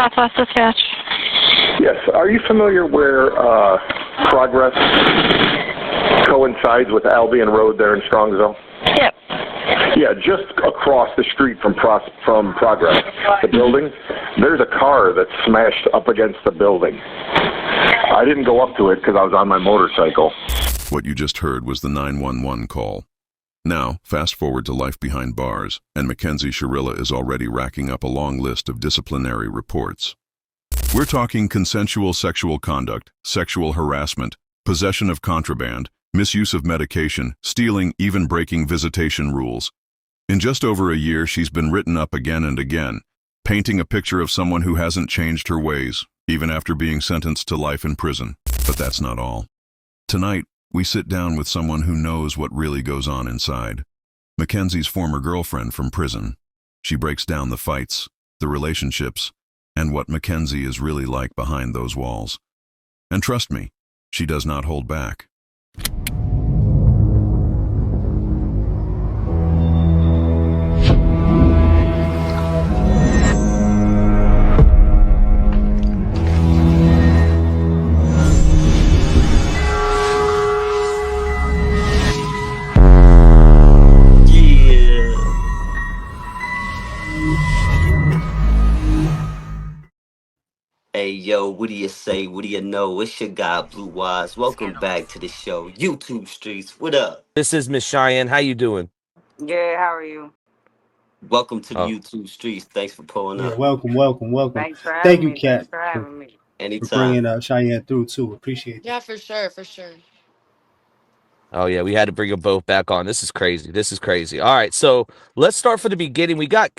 Southwest Dispatch. Yes. Are you familiar where Progress coincides with Albion Road there in Strongsville? Yep. Yeah, just across the street from Progress, the building, there's a car that's smashed up against the building. I didn't go up to it because I was on my motorcycle. What you just heard was the 911 call. Now, fast forward to life behind bars, and McKenzie Shirilla is already racking up a long list of disciplinary reports. We're talking consensual sexual conduct, sexual harassment, possession of contraband, misuse of medication, stealing, even breaking visitation rules. In just over a year, she's been written up again and again, painting a picture of someone who hasn't changed her ways, even after being sentenced to life in prison. But that's not all. Tonight, we sit down with someone who knows what really goes on inside. Mackenzie's former girlfriend from prison. She breaks down the fights, the relationships, and what Mackenzie is really like behind those walls. And trust me, she does not hold back. Hey yo, what do you say? What do you know? It's your guy Blue Eyes. Welcome back to the show, YouTube Streets. What up? This is Miss Shyane. How you doing? Yeah, how are you? Welcome to the Oh, YouTube Streets. Thanks for pulling Yeah, up. welcome. Thanks for Thank having you, me. Thanks Kat, for for, having me. for Anytime. bringing Cheyenne through too. Appreciate that. Yeah, for sure, for sure. oh yeah, we had to bring them both back on. This is crazy. This is crazy. All right, so let's start from the beginning. We got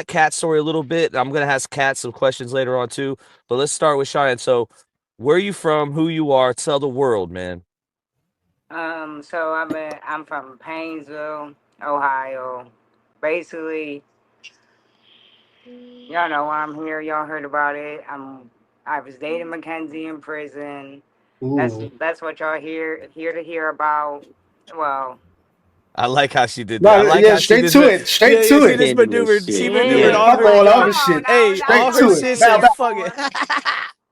Kat's story a little bit. I'm gonna ask Kat some questions later on too, but let's start with Cheyenne. So, where are you from? Who you are? Tell the world, man. So I'm from Painesville, Ohio. Basically, y'all know why I'm here. Y'all heard about it. I was dating Mackenzie in prison. That's Ooh. that's what y'all here to hear about. Well, I like how she did that. I No, like yeah, how she straight did to that. it. Yeah, Straight yeah. to She it. just Candy and maneuvered. She shit. maneuvered yeah, Yeah, all fuck her, all like other come shit. on now. Straight all Y'all her know to what it. shit they Bow, said. bow. here Fuck it. for.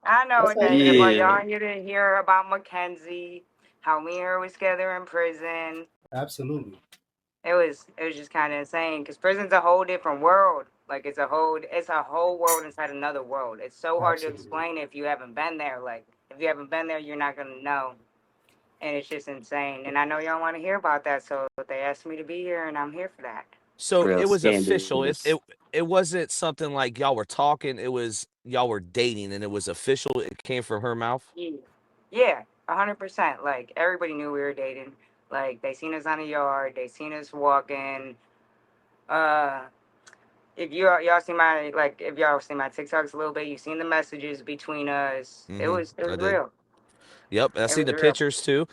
I know That's what how they you here do for. it. Yeah. Y'all here to hear about Mackenzie, how me and her was together in prison. Absolutely. It was just kind of insane because prison's a whole different world. Like it's a whole world inside another world. It's so hard to Absolutely. explain if you haven't been there. Like if you haven't been there, you're not gonna know, and it's just insane. And I know y'all want to hear about that, so they asked me to be here, and I'm here for that. So Real it was official. It scandalous. it it wasn't something like y'all were talking. It was y'all were dating, and it was official. It came from her mouth. Yeah, yeah, 100%. Like everybody knew we were dating. Like they seen us on the yard, they seen us walking. Uh, if y'all see my if y'all see my TikToks a little bit, you seen the messages between us. It Mm-hmm. was it I was did. real. Yep, I It see was the real. pictures too.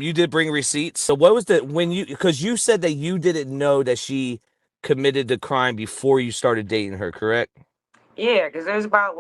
You did bring receipts. So what was the when you because you said that you didn't know that she committed the crime before you started dating her, correct? Yeah, because there's about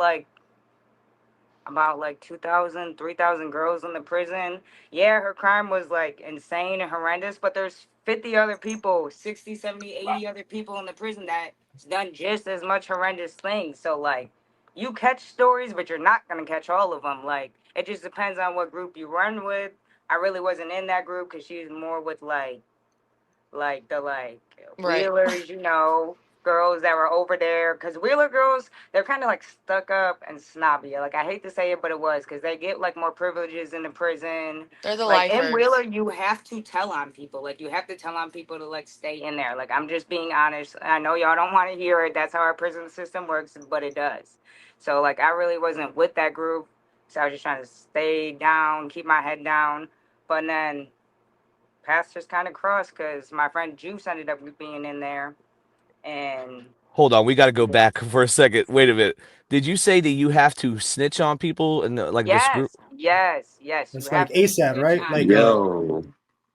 2,000, 3,000 girls in the prison. Yeah, her crime was like insane and horrendous, but there's 50 other people, 60, 70, 80 other people in the prison that's done just as much horrendous things. So like you catch stories, but you're not going to catch all of them. Like it just depends on what group you run with. I really wasn't in that group because she's more with like Right. wheelers, girls that were over there. Because wheeler girls, they're kind of like stuck up and snobby. Like I hate to say it, but it was because they get like more privileges in the prison. They're the Like in wheeler, lifers. you have to tell on people. Like you have to tell on people to like stay in there. Like I'm just being honest. I know y'all don't want to hear it. That's how our prison system works, but it does. So like I really wasn't with that group. So I was just trying to stay down, keep my head down. But then paths just kind of crossed because my friend Juice ended up being in there, and Hold on, we got to go back for a second. Wait a minute. Did you say that you have to snitch on people and like this group? yes, yes, yes, you It's like have to ASAP, snitch right? on Like people. Yo.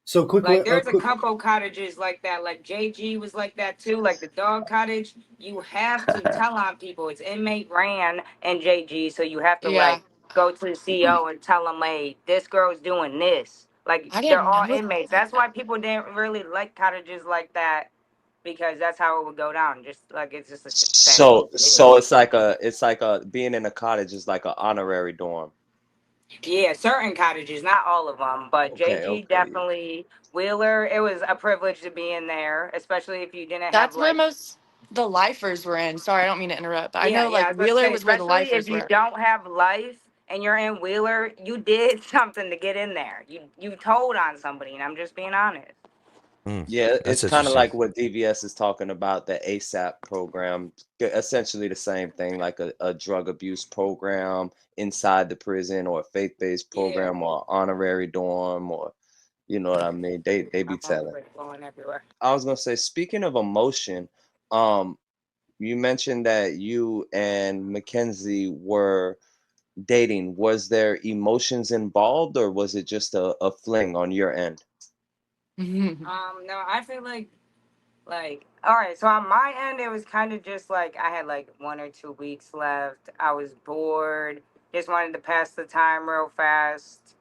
so quick Like there's a quick couple cottages like that. Like JG was like that too. Like the dog cottage, you have to tell on people. It's inmate ran and JG, so you have to Yeah. like go to the CO and tell them, hey, this girl's doing this. Like I they're didn't all know inmates. that. That's why people didn't really like cottages like that because that's how it would go down. Just like it's just a sad So situation. it's like a being in a cottage is like an honorary dorm. Yeah, certain cottages, not all of them, but Okay, JG okay. definitely. Wheeler, it was a privilege to be in there, especially if you didn't have That's where like. most the lifers were in. Sorry, I don't mean to interrupt. But I Yeah, know yeah, like I was about to Wheeler say, was where the especially if lifers you were. don't have life and you're in Wheeler, you did something to get in there. You told on somebody, and I'm just being honest. Yeah, That's it's kind of interesting. like what DVS is talking about, the ASAP program. Essentially the same thing, like a drug abuse program inside the prison, or a faith-based Yeah, program, or honorary dorm, or you know what I mean? They my be phone's telling. like blowing everywhere. I was gonna say, speaking of emotion, um, you mentioned that you and Mackenzie were dating. Was there emotions involved, or was it just a fling on your end? No, I feel like all right. So on my end, it was kind of just like I had like 1 or 2 weeks left. I was bored, just wanted to pass the time real fast,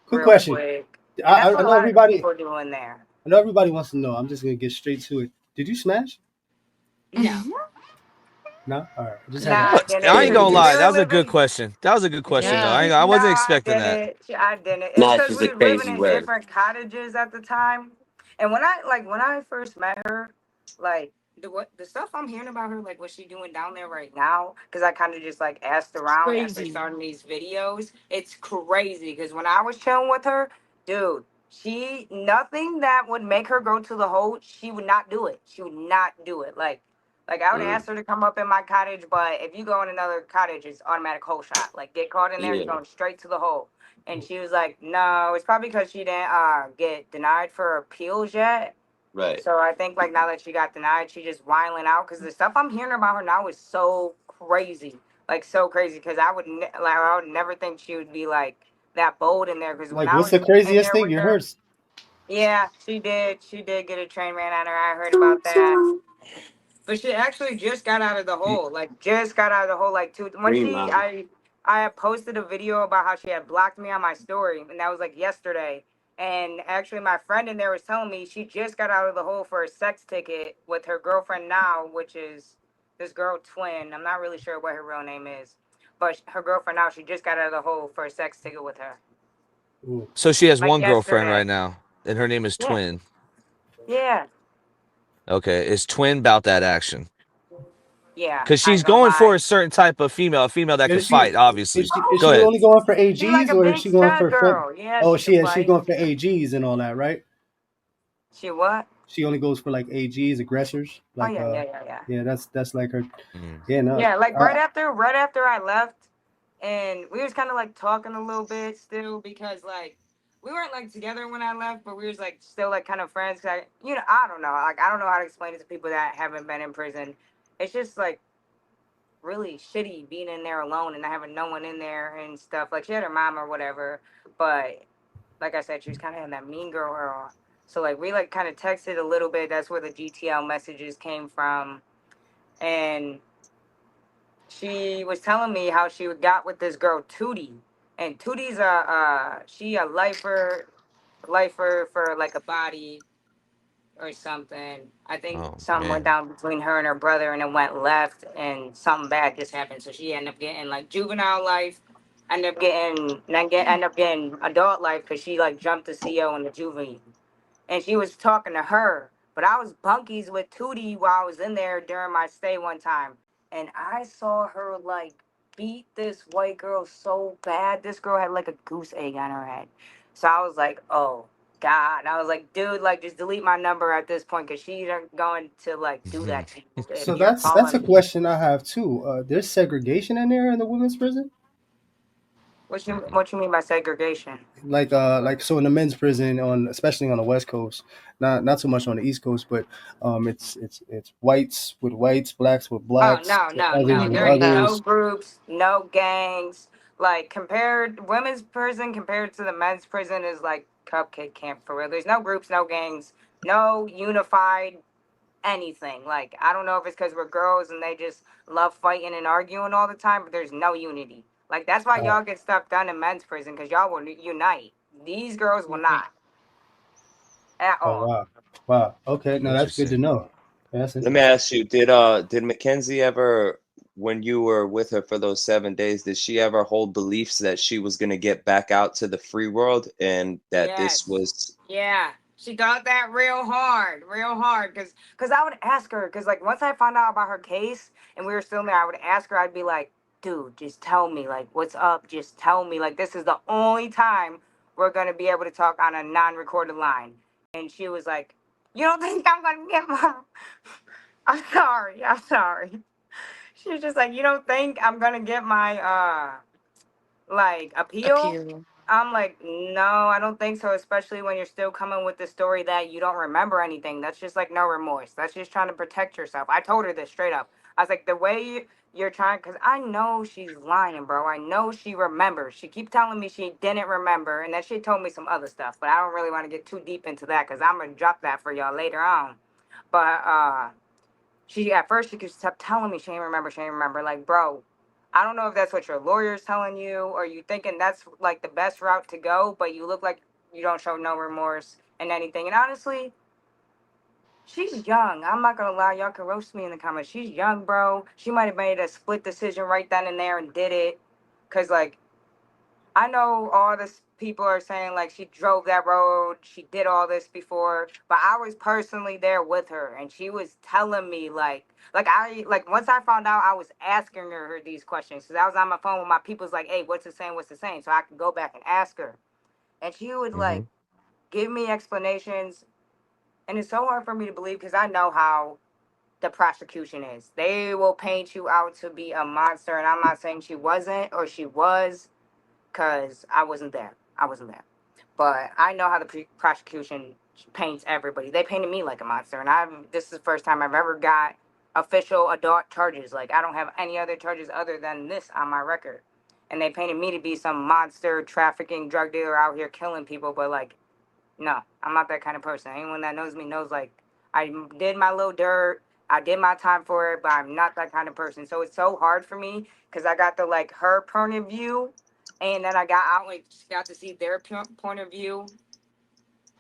Quick real question. quick, and that's I what a know lot of everybody. people do in there. I know everybody wants to know. I'm just gonna get straight to it. Did you smash? No, No. All right. I just had to nah, I ask. didn't I ain't because gonna we lie. That were was a good living. question. That was a good question, though. Yeah. I Nah, wasn't I expecting that. didn't. I didn't. It's Smash because is we a were living crazy in word. different cottages at the time, and when I first met her, like the stuff I'm hearing about her, like what she doing down there right now, because I kind of just like asked around after Crazy. starting these videos. It's crazy because when I was chilling with her, dude, she nothing that would make her go to the hole, she would not do it. She would not do it. Like I would Mm, ask her to come up in my cottage, but if you go in another cottage, it's automatic hole shot. Like get caught in there, you're yeah, going straight to the hole. And she was like, no, it's probably because she didn't get denied for appeals yet. right. So I think like now that she got denied, she just wilding out because the stuff I'm hearing about her now is so crazy, like so crazy. Because I would never think she would be like that bold in there. Because when Like, I what's was the in craziest there thing with you her, heard? yeah, she did. She did get a train ran at her. I heard about that. But she actually just got out of the You, hole. Like just got out of the hole. Like two when Green she Mountain. I had posted a video about how she had blocked me on my story, and that was like yesterday. And actually, my friend in there was telling me she just got out of the hole for a sex ticket with her girlfriend now, which is this girl Twin. I'm not really sure what her real name is, but her girlfriend now, she just got out of the hole for a sex ticket with her, Ooh. So she has like one girlfriend yesterday. right now, and her name is Yeah, Twin. yeah, Okay, is Twin about that action? yeah. Because I she's ain't gonna going for lie. a certain type of female, a female that could Is she fight. Obviously, is go she ahead. only going for She like AGs, a or is big she going stud for full? girl. Yeah, Oh, she could she fight. going for AGs and all that, right? She what? She only goes for like AGs, aggressors. Oh Like, yeah, yeah, yeah, yeah. yeah, that's like her. Mm. Yeah, no. Yeah, like right after I left, and we was kind of like talking a little bit still because like we weren't like together when I left, but we was like still like kind of friends. 'Cause I don't know, like I don't know how to explain it to people that haven't been in prison. It's just like really shitty being in there alone and not having no one in there and stuff. Like she had her mom or whatever, but like I said, she was kind of in that mean girl era. So like we like kind of texted a little bit. That's where the GTL messages came from, and she was telling me how she got with this girl Tootie, and Tootie's she a lifer for like a body or something. I think Oh something went man. down between her and her brother, and it went left, and something bad just happened. So she ended up getting like juvenile life, end up getting adult life because she like jumped the CO in the juvie, and she was talking to her. But I was bunkies with Tootie while I was in there during my stay one time, and I saw her like beat this white girl so bad. This girl had like a goose egg on her head. So I was like, oh God. I was like, dude, like just delete my number at this point because she's going to like do that to you if So you're that's a calling me. question I have too. There's segregation in there in the women's prison. What you mean by segregation? Like so in the men's prison, on especially on the West Coast, not so much on the East Coast, but it's whites with whites, blacks with Oh blacks, no, no, others no. with There ain't No. no others. groups, no gangs. Like compared women's prison compared to the men's prison is like cupcake camp for real. There's no groups, no gangs, no unified anything. Like I don't know if it's because we're girls and they just love fighting and arguing all the time, but there's no unity. Like that's why Oh, y'all get stuff done in men's prison because y'all will unite. These girls will not at oh all. wow. Wow. Okay. No, that's good to Interesting. know. Yeah, that's Let me interesting. ask you, did Mackenzie ever, when you were with her for those 7 days, did she ever hold beliefs that she was gonna get back out to the free world and that this Yes. was Yeah. She thought that real hard, cause I would ask her, cause like once I found out about her case and we were still there, I would ask her. I'd be like, "Dude, just tell me, like, what's up? Just tell me, like, this is the only time we're gonna be able to talk on a non-recorded line." And she was like, "You don't think I'm gonna get my?" I'm sorry. I'm sorry. She was just like, "You don't think I'm gonna get my like appeal?" Appeal. I'm like, "No, I don't think so, especially when you're still coming with the story that you don't remember anything. That's just like no remorse. That's just trying to protect yourself." I told her this straight up. I was like, "The way you're trying, because I know she's lying, bro. I know she remembers. She keep telling me she didn't remember, and then she told me some other stuff, but I don't really want to get too deep into that because I'm gonna drop that for y'all later on." But she at first she kept telling me she ain't remember. Like, bro, I don't know if that's what your lawyer's telling you or you thinking that's like the best route to go, but you look like you don't show no remorse and anything. And honestly, she's young. I'm not gonna lie, y'all can roast me in the comments. She's young, bro. She might have made a split decision right then and there and did it. Cause like I know all this people are saying like she drove that road, she did all this before, but I was personally there with her and she was telling me like I like once I found out I was asking her these questions because I was on my phone with my people's like, "Hey, what's it saying? What's it saying?" So I could go back and ask her. And she would Hmm. like give me explanations and it's so hard for me to believe because I know how the prosecution is. They will paint you out to be a monster and I'm not saying she wasn't or she was because I wasn't there. I wasn't there. But I know how the prosecution paints everybody. They painted me like a monster, and this is the first time I've ever got official adult charges. Like I don't have any other charges other than this on my record, and they painted me to be some monster trafficking drug dealer out here killing people. But like, no, I'm not that kind of person. Anyone that knows me knows like I did my little dirt. I did my time for it, but I'm not that kind of person. So it's so hard for me because I got the like her point of view, and then I got out like got to see their point of view.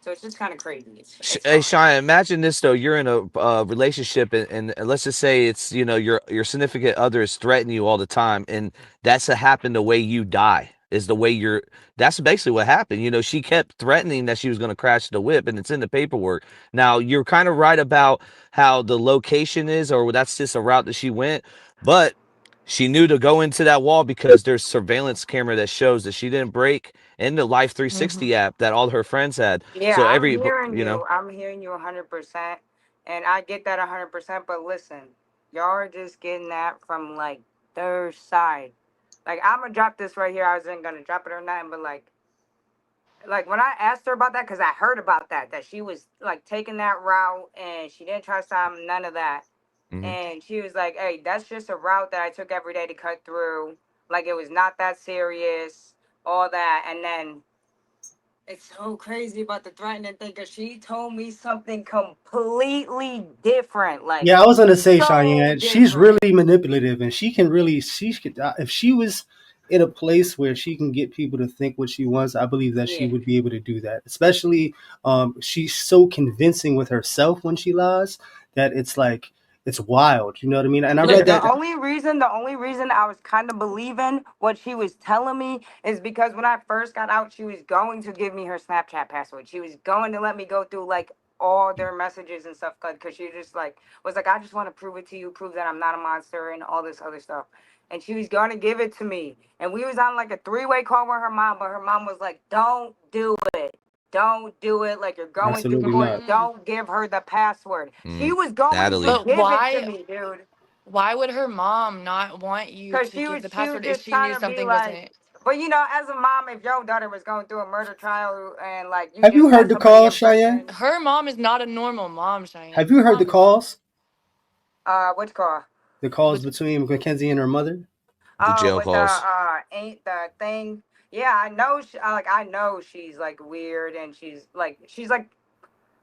So it's just kind of crazy. It's Hey, hard. Shyane, imagine this though. You're in a relationship, and let's just say it's your significant other is threatening you all the time, and that's to happen the way you die is the way you're. That's basically what happened. She kept threatening that she was going to crash the whip, and it's in the paperwork. Now you're kind of right about how the location is, or that's just a route that she went, but she knew to go into that wall because there's surveillance camera that shows that she didn't break in the Life Hmm. 360 app that all her friends had. Yeah, So I'm every hearing you know. you. I'm hearing you 100%, and I get that 100%. But listen, y'all are just getting that from like their side. Like I'm gonna drop this right here. I wasn't gonna drop it or nothing, but like when I asked her about that, because I heard about that she was like taking that route and she didn't try to stop none of that. Mhm. And she was like, "Hey, that's just a route that I took every day to cut through. Like it was not that serious, all that." And then it's so crazy about the threatening thing because she told me something completely different, like Yeah, I was gonna say, so Cheyenne, she's different. really manipulative, and she could if she was in a place where she can get people to think what she wants. I believe that she Yeah. would be able to do that. Especially, she's so convincing with herself when she lies that it's like it's wild. You know what I mean? And I Yeah, read the that. only reason I was kind of believing what she was telling me is because when I first got out, she was going to give me her Snapchat password. She was going to let me go through like all their messages and stuff because she just like was like, "I just want to prove it to you, prove that I'm not a monster and all this other stuff." And she was going to give it to me. And we was on like a three-way call with her mom, but her mom was like, "Don't do it. Don't do it. Like you're going through Absolutely court. not. Hmm. Don't give her the password." She Mm, was going to Natalie. But give it to why? me, dude. Why would her mom not want you Cause to she give was the she was password if just she knew trying to be something like, wasn't? but as a mom, if your daughter was going through a murder trial and like you Have you just heard met the somebody calls, in Cheyenne? prison, Her mom is not a normal mom, Have Cheyenne. you Her heard the mom is calls? what you call? The calls with between Mackenzie and her mother? The Oh, jail with the calls. ain't the thing. Yeah, I know. I know she's like weird and she's like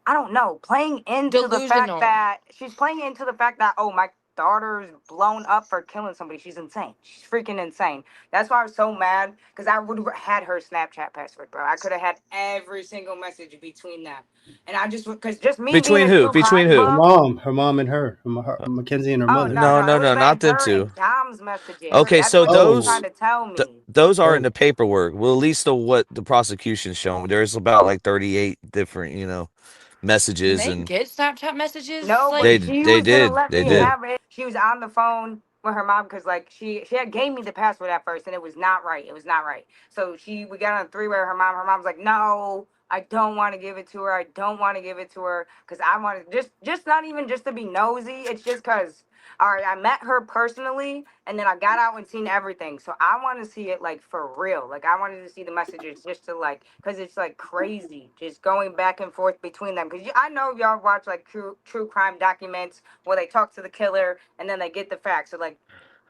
I don't know, playing into the fact delusional. that she's playing into the fact that oh my daughter's blown up for killing somebody. She's insane. She's freaking insane. That's why I was so mad because I would have had her Snapchat password, bro. I could have had every single message between them, and I just because just me being Between a who? true Between crime who? buff. Mackenzie and her Oh mother. no, No, no, no, it was no, like not them her two. and Dom's messages. Okay, That's so what she was trying Oh, to tell me. those are in oh, the paperwork. Well, at least the what the prosecution's shown. There's about like 38 different, Can messages, they and get Snapchat messages? No, Like, but they she they was gonna did let they me did. oh, have it. She was on the phone with her mom because like she had gave me the password at first and it was not right. It was not right. So we got on a three way with her mom. Her mom's like, no, I don't want to give it to her. I don't want to give it to her because I want to just not even just to be nosy. It's just because all right, I met her personally and then I got out and seen everything. So I want to see it like for real. Like I wanted to see the messages just to like, cause it's like crazy, just going back and forth between them. Cause I know y'all watch like true crime documents where they talk to the killer and then they get the facts. So like,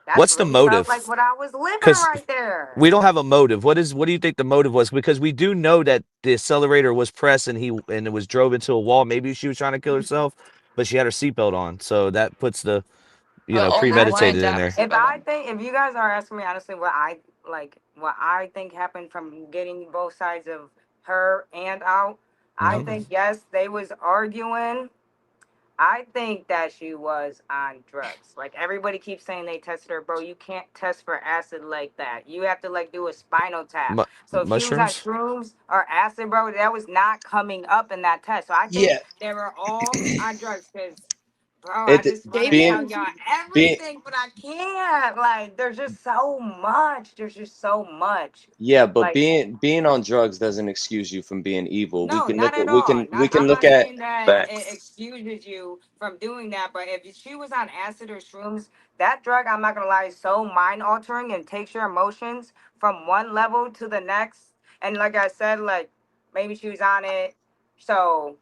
that's What's the really felt like motive? what I was living Because right there. we don't have a motive. What do you think the motive was? Because we do know that the accelerator was pressed and it was drove into a wall. Maybe she was trying to kill herself, but she had her seatbelt on, so that puts the well, only I one premeditated think in to have her there. if seatbelt I on. think if you guys are asking me honestly what I think happened from getting both sides of her and out, I Hmm. Okay. think yes, they was arguing. I think that she was on drugs. Like everybody keeps saying they tested her, bro. You can't test for acid like that. You have to like do a spinal tap. So if she was on Mushrooms? shrooms or acid, bro, that was not coming up in that test. So I think Yeah, they were all on drugs because, bro, I it just want to being tell Davian, y'all being everything, but I can't. Like, there's just so much. There's just so much. yeah, but Like, being on drugs doesn't excuse you from being evil. We no, can look not at at all. we Not. can I'm look not at saying that it Facts. excuses you from doing that, but if she was on acid or shrooms, that drug, I'm not gonna lie, is so mind altering and takes your emotions from one level to the next. And like I said, like maybe she was on it. So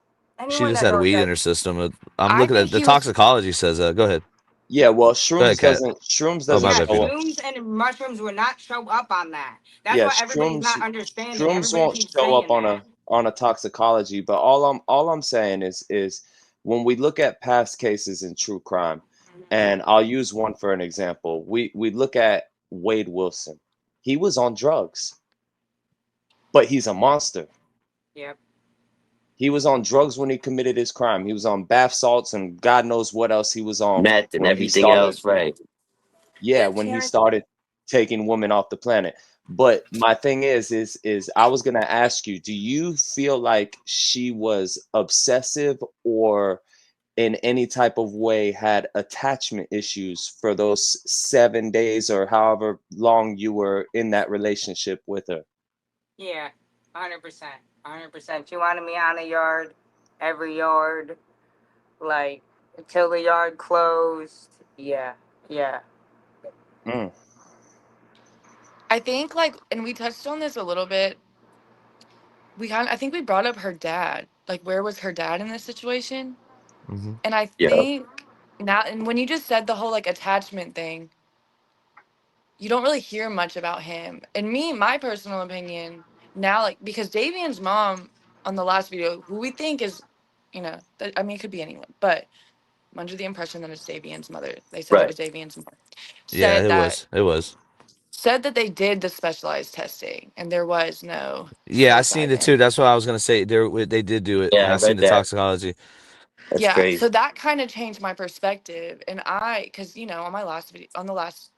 She anyone just that had knows weed in that, her system. I'm I looking think at the he was. toxicology says that. Go ahead. yeah, well, Go ahead, Kat. shrooms Oh, my doesn't yeah, bad, show Peter. up. shrooms and mushrooms will not show up on that. That's Yeah, why everybody's not understanding. shrooms Everybody won't keeps show up saying that. on a toxicology, but all I'm saying is when we look at past cases in true crime, and I'll use one for an example. We look at Wade Wilson. He was on drugs, but he's a monster. Yep. He was on drugs when he committed his crime. He was on bath salts and God knows what else he was on Meth and when he everything started. else, right? Yeah, when he started taking women off the planet. But my thing is I was gonna ask you, do you feel like she was obsessive or in any type of way had attachment issues for those 7 days or however long you were in that relationship with her? Yeah, 100%. 100%. She wanted me on the yard, every yard, like until the yard closed. Yeah, yeah. Mm, I think like, and we touched on this a little bit. I think we brought up her dad. Like, where was her dad in this situation? Hmm. And I Yeah. think now, and when you just said the whole like attachment thing, you don't really hear much about him. And me, my personal opinion, now, like, because Davian's mom on the last video, who we think is, I mean, it could be anyone, but I'm under the impression that it's Davian's mother. They said it Right. was Davian's mom. Yeah, Said it that was. It was. said that they did the specialized testing and there was no Yeah, I seen suicide it too. hint. That's what I was gonna say. They did do it, Yeah, and I I seen read the that. toxicology. That's Yeah, crazy. so that kind of changed my perspective. And because on my last video, on the last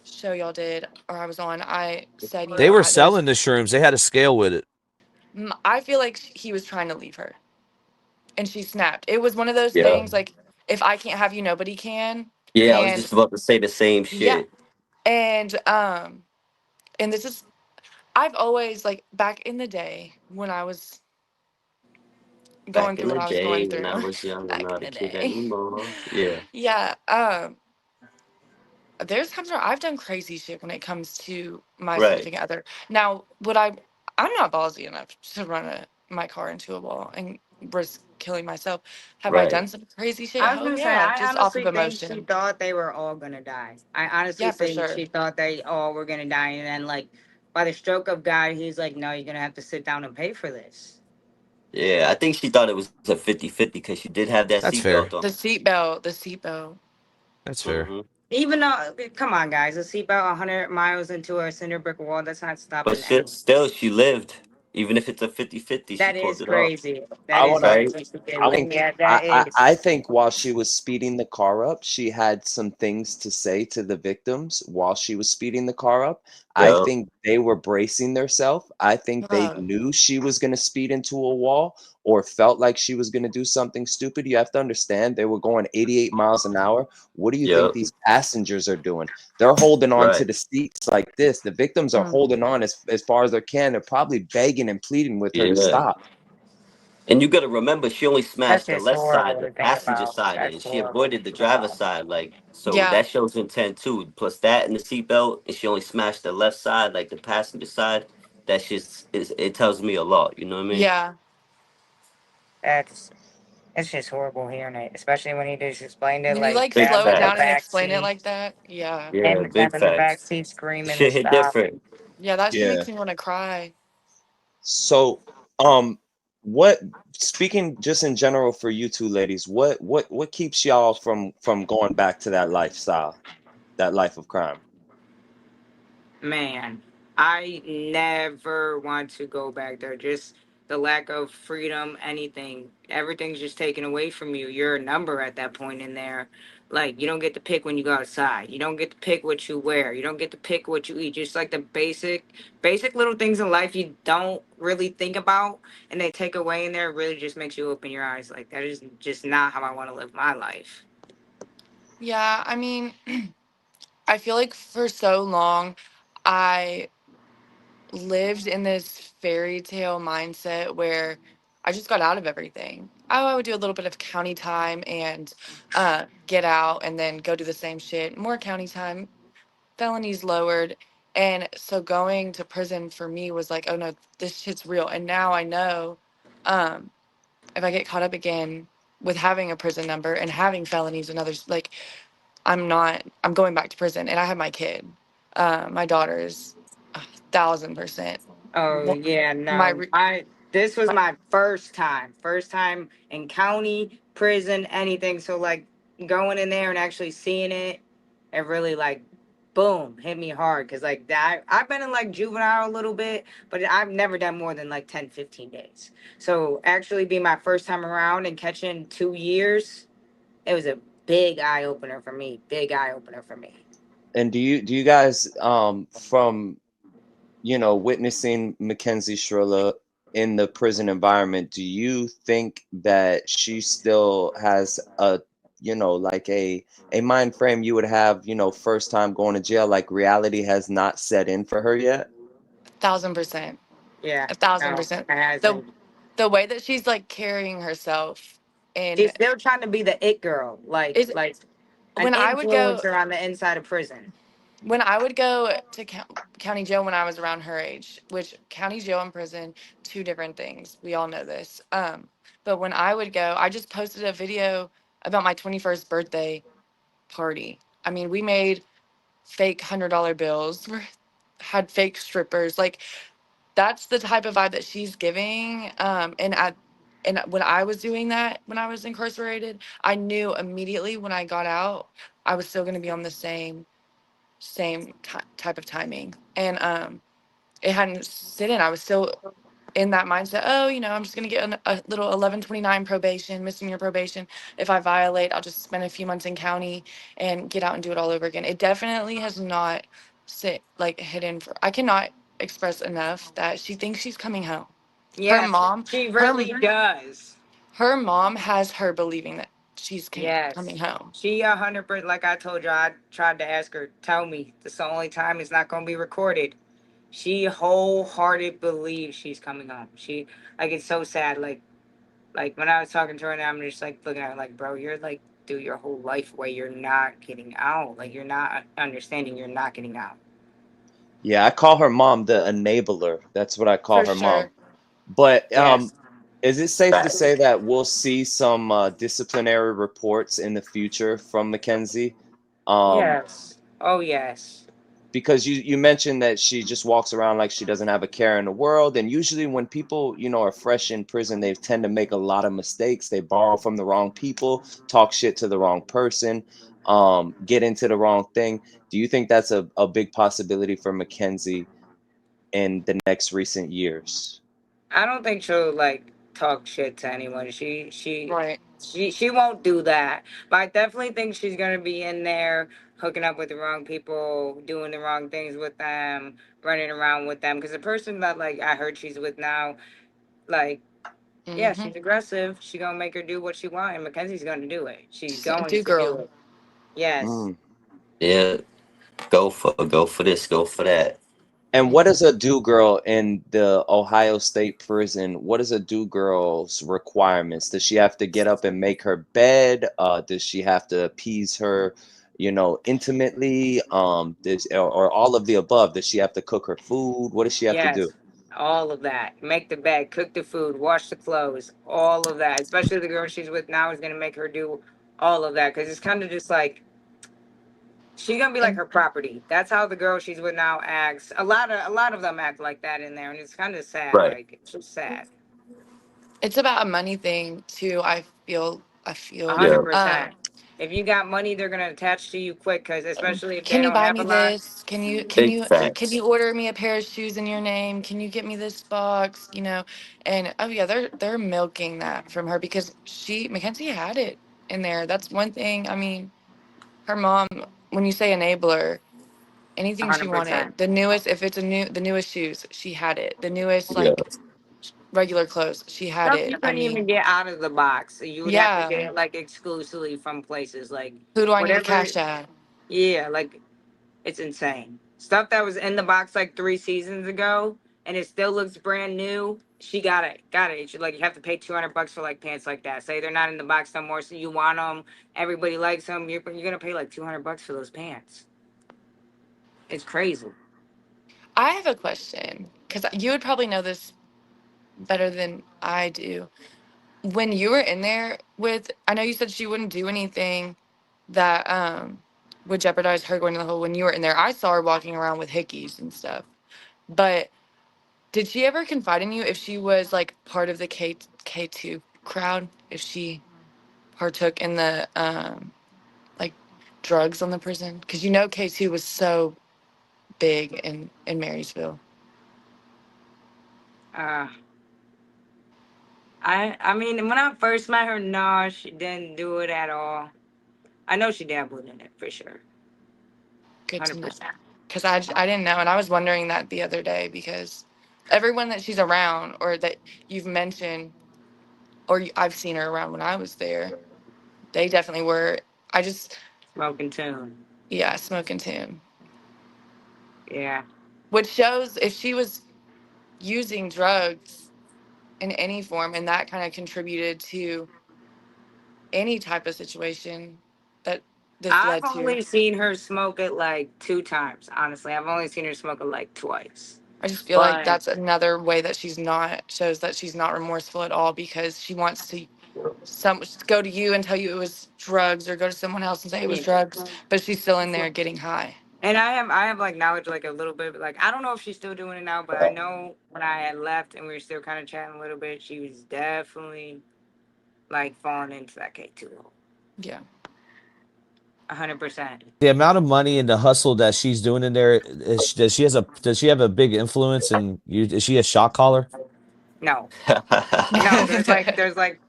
show y'all did, or I was on, I said, They were there's, selling the shrooms. They had a scale with it. I feel like he was trying to leave her, and she snapped. It was one of those Yeah. things like, if I can't have you, nobody can. Yeah, I was And just about to say the same yeah, shit. and and this is, I've always like back in the day when I was going Back in through what the I was going day when through, I was young, I'm back in not a the kid day. anymore. Yeah. Yeah, there's times where I've done crazy shit when it comes to my Right. significant other. Now, I'm not ballsy enough to run my car into a wall and risk killing myself. Have I Right. done some crazy shit? I was Hell gonna say, yeah, I just off of honestly think she emotion. thought they were all gonna die. I honestly Yeah, for think sure. she thought they all were gonna die, and then like by the stroke of God, he's like, "No, you're gonna have to sit down and pay for this." Yeah, I think she thought it was a 50-50 because she did have that That's fair. seatbelt on. The seatbelt. That's fair. Hmm. Even though, come on, guys, a seatbelt 100 miles into a cinder brick wall, that's not But stopping shit, anyone. still, she lived. Even if it's a 50-50, she That pulled is it off, crazy. That I is want to. right? crazy. I think Yeah, that is. I think while she was speeding the car up, she had some things to say to the victims while she was speeding the car up. I Yeah, think they were bracing themselves. I think they Oh, knew she was going to speed into a wall or felt like she was going to do something stupid. You have to understand they were going 88 miles an hour. What do you yeah, think these passengers are doing? They're holding on to right. the seats like this. The victims are mm. holding on as far as they can. They're probably begging and pleading with her to Yeah. stop. And you got to remember, she only That's smashed the just left side, horrible the to think passenger about. side, That's and she horrible to avoided the think driver's about. side. Like, so Yeah, that shows intent too. Plus that and the seatbelt, and she only smashed the left side, like the passenger side. That's just it tells me a lot. You know what I mean? yeah. That's it's just horrible hearing it, especially when he just explained it When you like like Big them slow it in the down and facts. back explain it seat like that, yeah. Yeah, and them big in the back facts. seat The screaming to shit hit stop. different. Yeah, that shit Yeah. makes me want to cry. So, um, what speaking just in general for you two ladies, what keeps y'all from going back to that lifestyle, that life of crime? Man, I never want to go back there. Just the lack of freedom, anything. Everything's just taken away from you. You're a number at that point in there. Like, you don't get to pick when you go outside. You don't get to pick what you wear. You don't get to pick what you eat. Just like the basic little things in life you don't really think about and they take away in there really just makes you open your eyes. Like, that is just not how I want to live my life. Yeah, I mean, I feel like for so long, I lived in this fairy tale mindset where I just got out of everything. Oh, I would do a little bit of county time and get out and then go do the same shit. More county time, felonies lowered. And so going to prison for me was like, oh no, this shit's real. And now I know um, if I get caught up again with having a prison number and having felonies and others, like I'm going back to prison. And I have my kid. My daughter is 1,000%. Oh yeah, My no. re- I This was my first time. First time in county, prison, anything. So like going in there and actually seeing it, it really like boom, hit me hard cuz like that I've been in like juvenile a little bit, but I've never done more than like 10, 15 days. So actually be my first time around and catching 2 years, it was a big eye opener for me. Big eye opener for me. And do you guys from witnessing Mackenzie Shirilla in the prison environment, do you think that she still has a like a mind frame you would have, first time going to jail, like reality has not set in for her yet? 1,000%. Yeah. a thousand No, percent. it The hasn't. the way that she's like carrying herself She's and still trying to be the it girl, is like an when I would go influencer on the inside of prison. when I would go to county jail when I was around her age, which county jail and prison, two different things. We all know this. But when I would go, I just posted a video about my 21st birthday party. I mean, we made fake $100 bills, had fake strippers. Like that's the type of vibe that she's giving. And when I was doing that, when I was incarcerated, I knew immediately when I got out, I was still going to be on the same type of timing. And it hadn't sit in. I was still in that mindset. Oh, I'm just going to get a little 1129 probation, misdemeanor probation. If I violate, I'll just spend a few months in county and get out and do it all over again. It definitely has not sit like hidden for. I cannot express enough that she thinks she's coming home. Her Yes, mom, she her really does. her mom has her believing that she's coming Yes, home. she 100%. Like I told you, I tried to ask her, tell me this is the only time it's not going to be recorded. She wholehearted believes she's coming home. She like it's so sad. Like when I was talking to her, now I'm just like looking at her like, bro, you're like through your whole life where you're not getting out. Like you're not understanding. You're not getting out. Yeah, I call her mom the enabler. That's what I call For her mom. sure. But Yes. is it safe to Facts. say that we'll see some disciplinary reports in the future from Mackenzie? Um, Yes. Oh yes. because you mentioned that she just walks around like she doesn't have a care in the world, and usually when people are fresh in prison, they tend to make a lot of mistakes. They borrow from the wrong people, talk shit to the wrong person. get into the wrong thing. Do you think that's a big possibility for Mackenzie in the next recent years? I don't think she'll like talk shit to anyone. Right. She won't do that. But I definitely think she's gonna be in there hooking up with the wrong people, doing the wrong things with them, running around with them. Because the person that like I heard she's with now, like yeah, Mm-hmm. she's aggressive. She gonna make her do what she want, and Mackenzie's gonna do it. She's She's a going do to do girl. it. Yes. Mm. Yeah, go for this, go for that. And what Mhm. is a do girl in the Ohio State prison? What is a do girl's requirements? Does she have to get up and make her bed? Does she have to appease her, intimately? Or all of the above? Does she have to cook her food? What does she have to do? Yes. All of that. Make the bed, cook the food, wash the clothes, all of that. Especially the girl she's with now is gonna make her do all of that because it's kind of just like she's gonna be like And her property. That's how the girl she's with now acts. A lot of them act like that in there, and it's kind of sad. Right. Like it's just sad. it's about a money thing too. I A feel. hundred Yeah. percent. If you got money, they're gonna attach to you quick. Because especially if they Can you don't buy have me a lot. this? Can Big you can facts. you order me a pair of shoes in your name? Can you get me this box? And oh yeah, they're milking that from her because Mackenzie had it in there. That's one thing. I mean, her mom, when you say enabler, A anything she hundred percent. wanted, if it's the newest shoes, she had it. The newest Yeah. like regular clothes, she had Stuff it. you I couldn't even mean, get out of the box. You would have to get yeah. it like exclusively from places like Who do I need to whatever. cash at? Yeah, like it's insane. Stuff that was in the box like 3 seasons ago, and it still looks brand new. She got it, got it. She, like you have to pay $200 for like pants like that. Say they're not in the box no more, so you want them. Everybody likes them. You're gonna pay like $200 for those pants. It's crazy. I have a question because you would probably know this better than I do. When you were in there with, I know you said she wouldn't do anything that would jeopardize her going to the hole. When you were in there, I saw her walking around with hickeys and stuff. But did she ever confide in you if she was like part of the K2 crowd? If she partook in the like drugs on the prison? Because K2 was so big in Marysville. Uh, I mean, when I first met her, no, she didn't do it at all. I know she dabbled in it for sure, Good to hundred know. percent. Because I didn't know, and I was wondering that the other day because everyone that she's around or that you've mentioned I've seen her around when I was there, they definitely were. I just Smoking tune. yeah, smoking too, Yeah. which shows if she was using drugs in any form, and that kind of contributed to any type of situation that this I've led to. only seen her smoke it like 2 times, honestly. I've only seen her smoke it like twice. I just feel like But that's another way that shows that she's not remorseful at all because she wants to go to you and tell you it was drugs or go to someone else and say it was yeah. drugs, but she's still in there getting high. And I have like knowledge like a little bit, like I don't know if she's still doing it now, but I know when I had left and we were still kind of chatting a little bit, she was definitely like falling into that K2 hole. Yeah. 100%. The amount of money and the hustle that she's doing in there, does she have a big influence and you is she a shot caller? No. No, there's like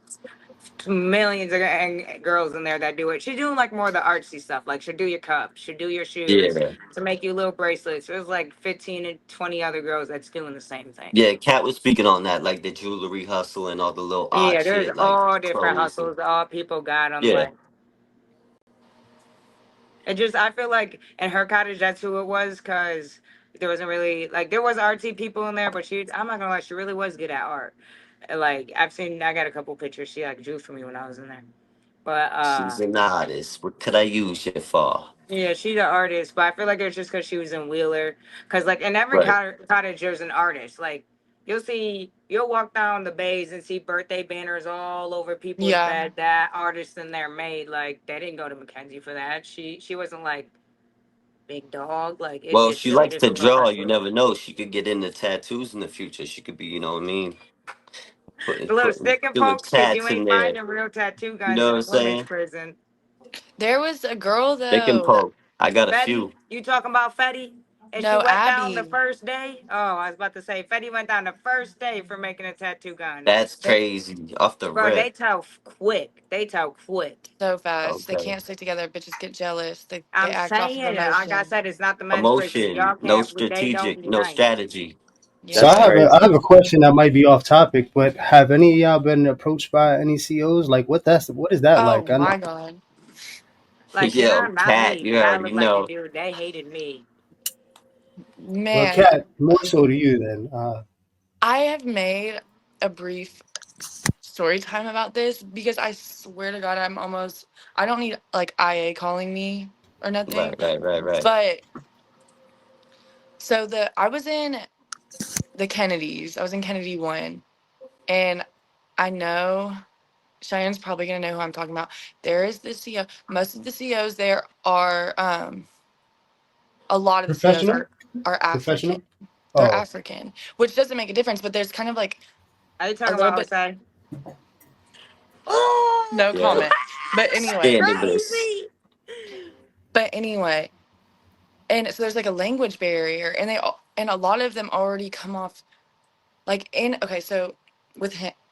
millions of girls in there that do it. She's doing like more of the artsy stuff. Like she'll do your cups, she'll do your shoes Yeah. to make you little bracelets. There's like 15 and 20 other girls that's doing the same thing. Yeah, Kat was speaking on that, like the jewelry hustle and all the little odd Yeah, there's shit, like all different clothes and hustles. All people got them. yeah. Like it just, I feel like in her cottage, that's who it was because there wasn't really like there was artsy people in there, but I'm not gonna lie, she really was good at art. Like I got a couple pictures she like drew for me when I was in there. But She's an artist. What could I use you for? yeah, she's an artist, but I feel like it's just because she was in Wheeler. Because like in every Right. cottage, there's an artist. Like you'll walk down the bays and see birthday banners all over people's Yeah. bed. That artist in there made like they didn't go to Mackenzie for that. She wasn't like big dog. Like Well, it's she really likes just to a little draw. You hustler. never know. She could get into tattoos in the future. She could be, you know what I mean, The little putting stick and doing pokes, because you tats in ain't there. finding real tattoo You guns know in what a I'm women's saying? prison. There was a girl Pick and though. poke. I got a Fetty, few. you talking about Fetty? And she No, went down the Abby. first day. Oh, I was about to say Fetty went down the first day for making a tattoo gun. That's They, crazy. Off the bro, they rip. tell quick. They tell quick. So fast. They Okay. can't stick together. Bitches get jealous. They I'm act off saying, of like I emotion. said, it's not the men's prison. Emotion, Y'all no can't. They don't strategic, no unite. strategy. So That's Yeah. I crazy. have a question that might be off topic, but have any of y'all been approached by any COs? Like what is that Oh like? I know, my god. Like Yo, not cat, me, you because I already look like the know. dude. They hated me. well, Man, Cat, more so to you then. I have made a brief story time about this because I swear to God, I don't need like IA calling me or nothing. Right, right, right, right. But so I was in the Kennedys. I was in Kennedy 1. And I know Cheyenne's probably gonna know who I'm talking about. There is the CO. Most of the COs there are a lot of the COs Professional? are African. Professional? They're Oh, African, which doesn't make a difference, but there's kind of like Are you a talking little about bit say? Oh, no Yeah. comment. But anyway, Scandalous. crazy. but anyway, and so there's like a language barrier, and and a lot of them already come off like in okay, so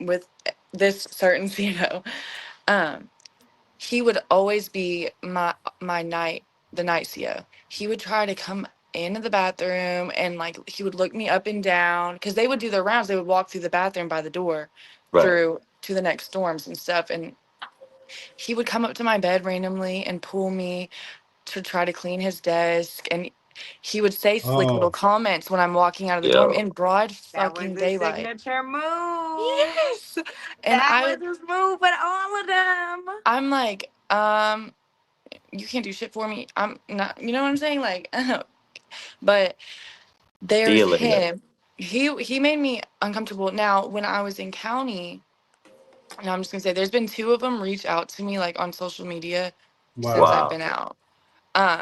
with this certain CO, um, he would always be my the night CO. He would try to come into the bathroom and like he would look me up and down because they would do their rounds. They would walk through the bathroom by the door Right. through to the next dorms and stuff. And he would come up to my bed randomly and pull me to try to clean his desk. And he would say like little oh, comments when I'm walking out of the dorm Yo. in broad That was fucking the daylight. signature move. Yes. And That was his move with all of them. I'm like, you can't do shit for me. I'm not, you know what I'm saying? Like, but there's Stealing it. him. He made me uncomfortable. Now, when I was in county, and I'm just gonna say, there's been two of them reach out to me like on social media since wow. I've Wow. been out.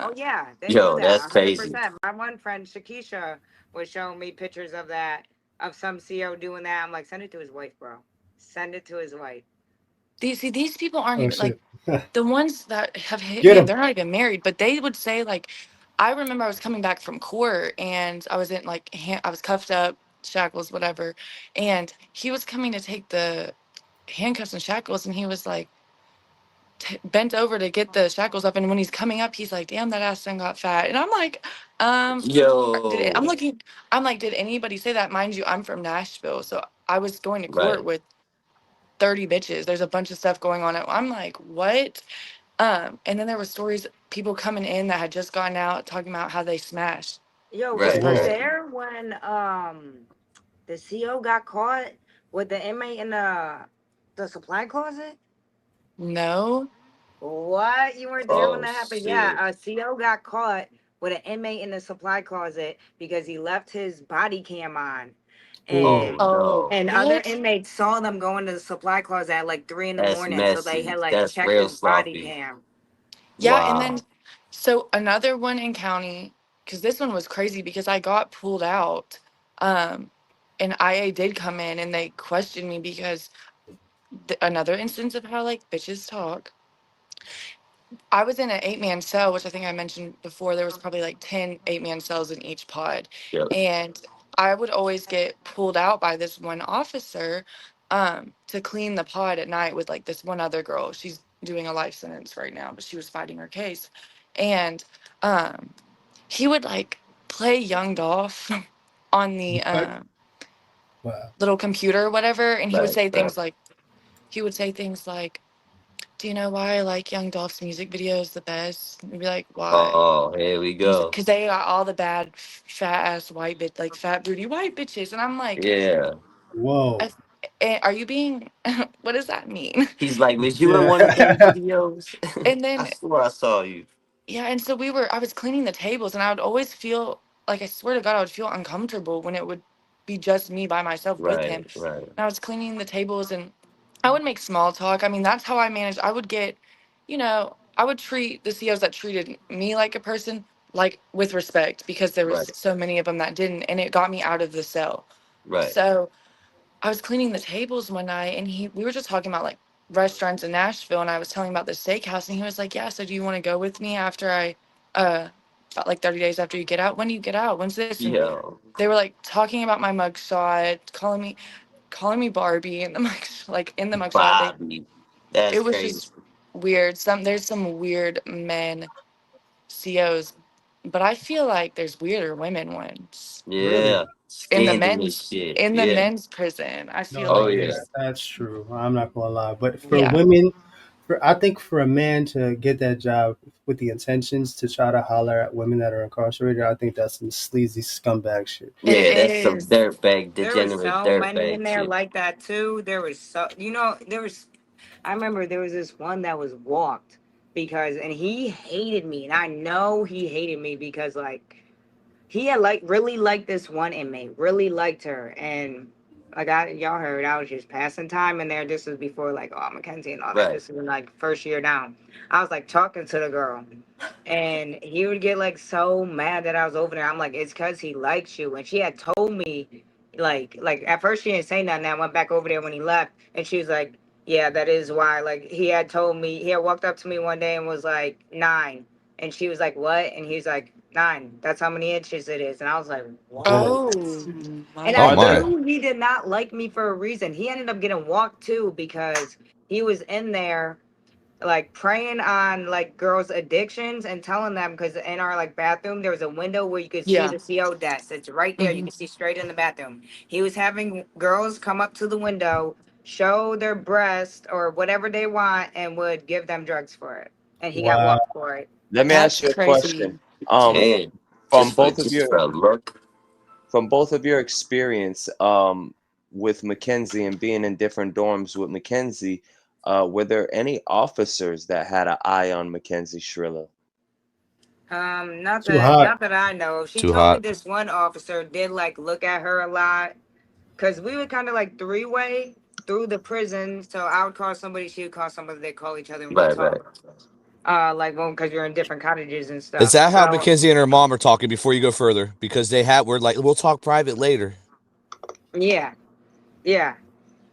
Oh yeah, they do Yo, that. that's crazy. 100%. My one friend Shakisha was showing me pictures of that, of some CO doing that. I'm like, send it to his wife, bro. Send it to his wife. These people aren't Oh even like shit. the ones that have hit Get me up. him. They're not even married, but they would say like, I remember I was coming back from court and I was in like I was cuffed up, shackles, whatever, and he was coming to take the handcuffs and shackles, and he was like bent over to get the shackles up, and when he's coming up, he's like, "Damn, that ass done got fat," and I'm like, um. I'm Yo. looking. I'm like, did anybody say that? Mind you, I'm from Nashville, so I was going to court Right. with 30 bitches. There's a bunch of stuff going on. I'm like, what? And then there were stories, people coming in that had just gotten out talking about how they smashed Yo, this Right, was you Whoa. right. person. there when the CO got caught with the inmate in the supply closet? No. What? You weren't there when Oh that happened? shit. Yeah, a CO got caught with an inmate in the supply closet because he left his body cam on. Ooh. Oh And Oh, no. and other what? inmates saw them go into the supply closet at like 3 in the morning. So they That's had like That's checked real his body sloppy. cam. Yeah, and then Wow. so another one in county, because this one was crazy because I got pulled out. Um, and IA did come in and they questioned me because another instance of how like bitches talk. I was in an 8-man cell, which I think I mentioned before. There was probably like 10 8-man cells in each pod. Yep. And I would always get pulled out by this one officer to clean the pod at night with like this one other girl. She's doing a life sentence right now, but she was fighting her case. And um, he would like play Young Dolph on the What? Wow. little computer or whatever. And Right, right. he would say things like, do you know why I like Young Dolph's music videos the best? And be like, why? Oh, here we And he's like, go. because they got all the bad, fat ass white bitch, like fat booty white bitches. And I'm like, Yeah. Whoa. I, are you being, what does that mean? He's like, was you in one of them Yeah. videos? And I then, swear I saw you. yeah. And so I was cleaning the tables and I would always feel like, I swear to God, I would feel uncomfortable when it would be just me by myself with him. Right, right, And I was cleaning the tables and I would make small talk. I mean, that's how I managed. I would get, I would treat the COs that treated me like a person, like with respect, because there was right, so many of them that didn't, and it got me out of the cell. right. So I was cleaning the tables one night, and we were just talking about like restaurants in Nashville, and I was telling him about the steakhouse, and he was like, "Yeah, so do you want to go with me after about like 30 days after you get out? When do you get out? When's this?" And Yo, they were like talking about my mugshot, calling me Barbie in the like in the mugshot. Bobby. That's It was crazy. just weird. There's some weird men COs, but I feel like there's weirder women ones Really? Yeah. Scandalous shit. in the Yeah. men's prison. I feel Oh like No, yeah. there's that's true. I'm not gonna lie, but for yeah. women, I think for a man to get that job with the intentions to try to holler at women that are incarcerated, I think that's some sleazy scumbag shit. It Yeah, that's some is. dirtbag, There was degenerate so many in dirtbag there shit. like that too. There was so there was I remember there was this one that was walked because and he hated me and I know he hated me because like he had like really liked this one inmate, really liked her, and like y'all heard, I was just passing time in there. This was before like Mackenzie and all that. Right. This was like first year down. I was like talking to the girl, and he would get like so mad that I was over there. I'm like, it's because he likes you, and she had told me, like at first she didn't say nothing. I went back over there when he left, and she was like, yeah, that is why. Like he had told me, he had walked up to me one day and was like 9. And she was like, what? And he's like, 9. That's how many inches it is. And I was like, what? Whoa. Oh my And Oh I my. god. knew he did not like me for a reason. He ended up getting walked too because he was in there like preying on like girls' addictions and telling them because in our like bathroom there was a window where you could see Yeah. the CO desk. It's right there. You Hmm. can see straight in the bathroom. He was having girls come up to the window, show their breast or whatever they want, and would give them drugs for it. And he got Wow. walked for it. Let me That's ask you a crazy. question. Um, Damn. from both of Just your for a look. experience, with Mackenzie and being in different dorms with Mackenzie, were there any officers that had an eye on Mackenzie Shirilla? Too hot. Not that I know of. She Too told me hot. this one officer did like look at her a lot because we would kind of like three-way through the prison. So I would call somebody, she would call somebody, they call each other, and we Right, right. talk. Like well, because you're in different cottages and Is stuff. that how So Mackenzie and her mom are talking before you go further? Because we're like, we'll talk private later. yeah, yeah,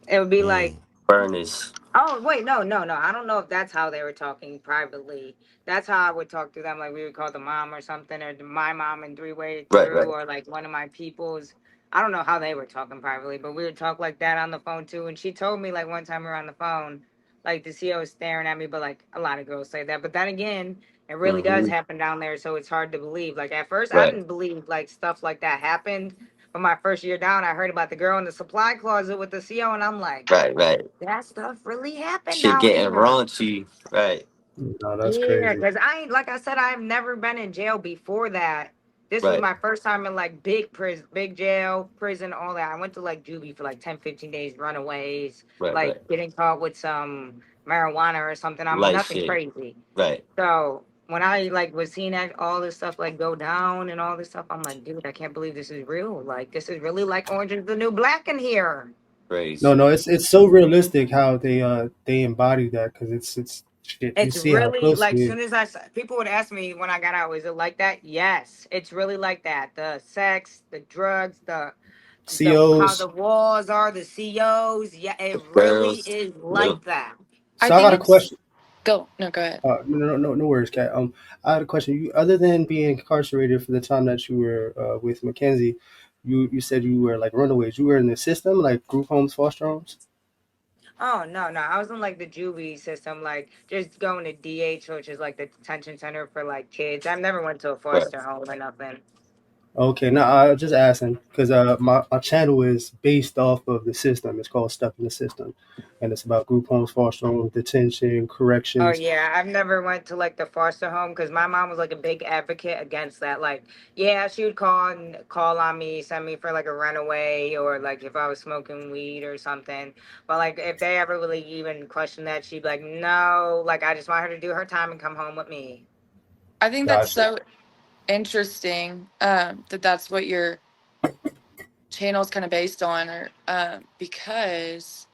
it would be like, Mm. Furnace. oh wait, no. I don't know if that's how they were talking privately. That's how I would talk to them. Like we would call the mom or something, or my mom and three-way Right, through, right. or like one of my people's. I don't know how they were talking privately, but we would talk like that on the phone too. And she told me like one time we were on the phone, like the CO was staring at me, but like a lot of girls say that. But then again, it really does Mm-hmm. happen down there, so it's hard to believe. Like at first, I Right, didn't believe like stuff like that happened. But my first year down, I heard about the girl in the supply closet with the CO, and I'm like, right, right. that stuff really happened Shit down getting here. raunchy. Right, No, that's Yeah, crazy. because I ain't like I said, I've never been in jail before that. This was right, my first time in like big prison, big jail, prison, all that. I went to like juvie for like 10, 15 days, runaways, right, like right. getting caught with some marijuana or something. I'm Light nothing shit. crazy. Right. So when I like was seeing that all this stuff like go down and all this stuff, I'm like, dude, I can't believe this is real. Like this is really like Orange is the New Black in here. No, Crazy. no, it's so realistic how they embody that because it's shit. You It's see how really close it like is. soon as people would ask me when I got out, is it like that? Yes, it's really like that. The sex, the drugs, the how COs. the walls are, the COs. Yeah, it really Girls. is Yep. like that. I So I think got a it's question. go. No, go ahead. No worries, Kat. I had a question. You, other than being incarcerated for the time that you were with Mackenzie, you said you were like runaways. You were in the system, like group homes, foster homes. Oh no, I was in like the juvie system, like just going to DH, which is like the detention center for like kids. I've never went to a Right. foster home or nothing. Okay, now I was just asking because my channel is based off of the system. It's called Stuck in the System, and it's about group homes, foster homes, detention, Oh corrections. yeah, I've never went to like the foster home because my mom was like a big advocate against that. Like, yeah, she would call on me, send me for like a runaway or like if I was smoking weed or something. But like if they ever really even questioned that, she'd be like, no, like I just want her to do her time and come home with me. I think that's Gotcha. so interesting. That that's what your channel's kind of based on, or because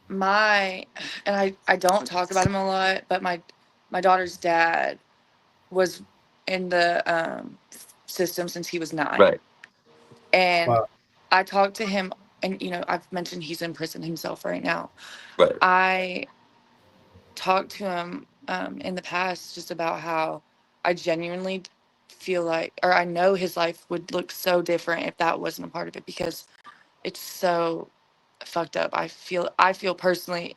my and I don't talk about him a lot, but my daughter's dad was in the system since he was 9, Right. and Wow. I talked to him and I've mentioned he's in prison himself right now. Right. I talked to him in the past just about how I genuinely feel like, or I know his life would look so different if that wasn't a part of it, because it's so fucked up. I feel personally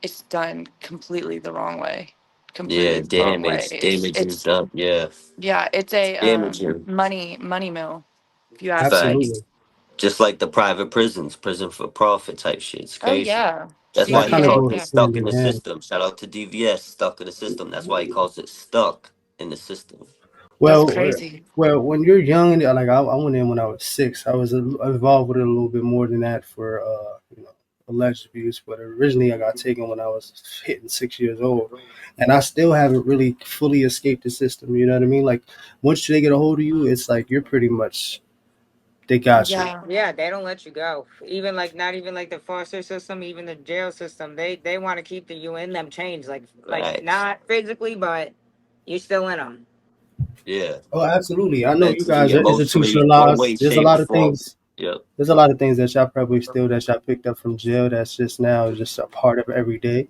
it's done completely the wrong way. Yeah, Completely the wrong way. damage is It's done. Yeah, yeah, it's a damaging. money mill, if you ask me. Facts. Absolutely. Just like the private prisons, prison for profit type shit. It's Oh crazy. yeah. That's That why he kind of DVA, calls goes it yeah. hand stuck in in the hand. system. Shout out to DVS, stuck in the system. That's why he calls it stuck in the system. That's Well, crazy. when you're young, and like I went in when I was 6. I was involved with it a little bit more than that for alleged abuse. But originally, I got taken when I was hitting 6 years old, and I still haven't really fully escaped the system. You know what I mean? Like once they get a hold of you, it's like you're pretty much they got you. Yeah. Yeah, they don't let you go. Even like not even like the foster system, even the jail system. They want to keep you in them chains, like Facts. not physically, but you still in them. Yeah. Oh, absolutely. I know you Mentally, guys are emotionally, one institutionalized. way, shape, or form. Yep. There's a lot of things that y'all probably still that y'all picked up from jail that's just now just a part of every day.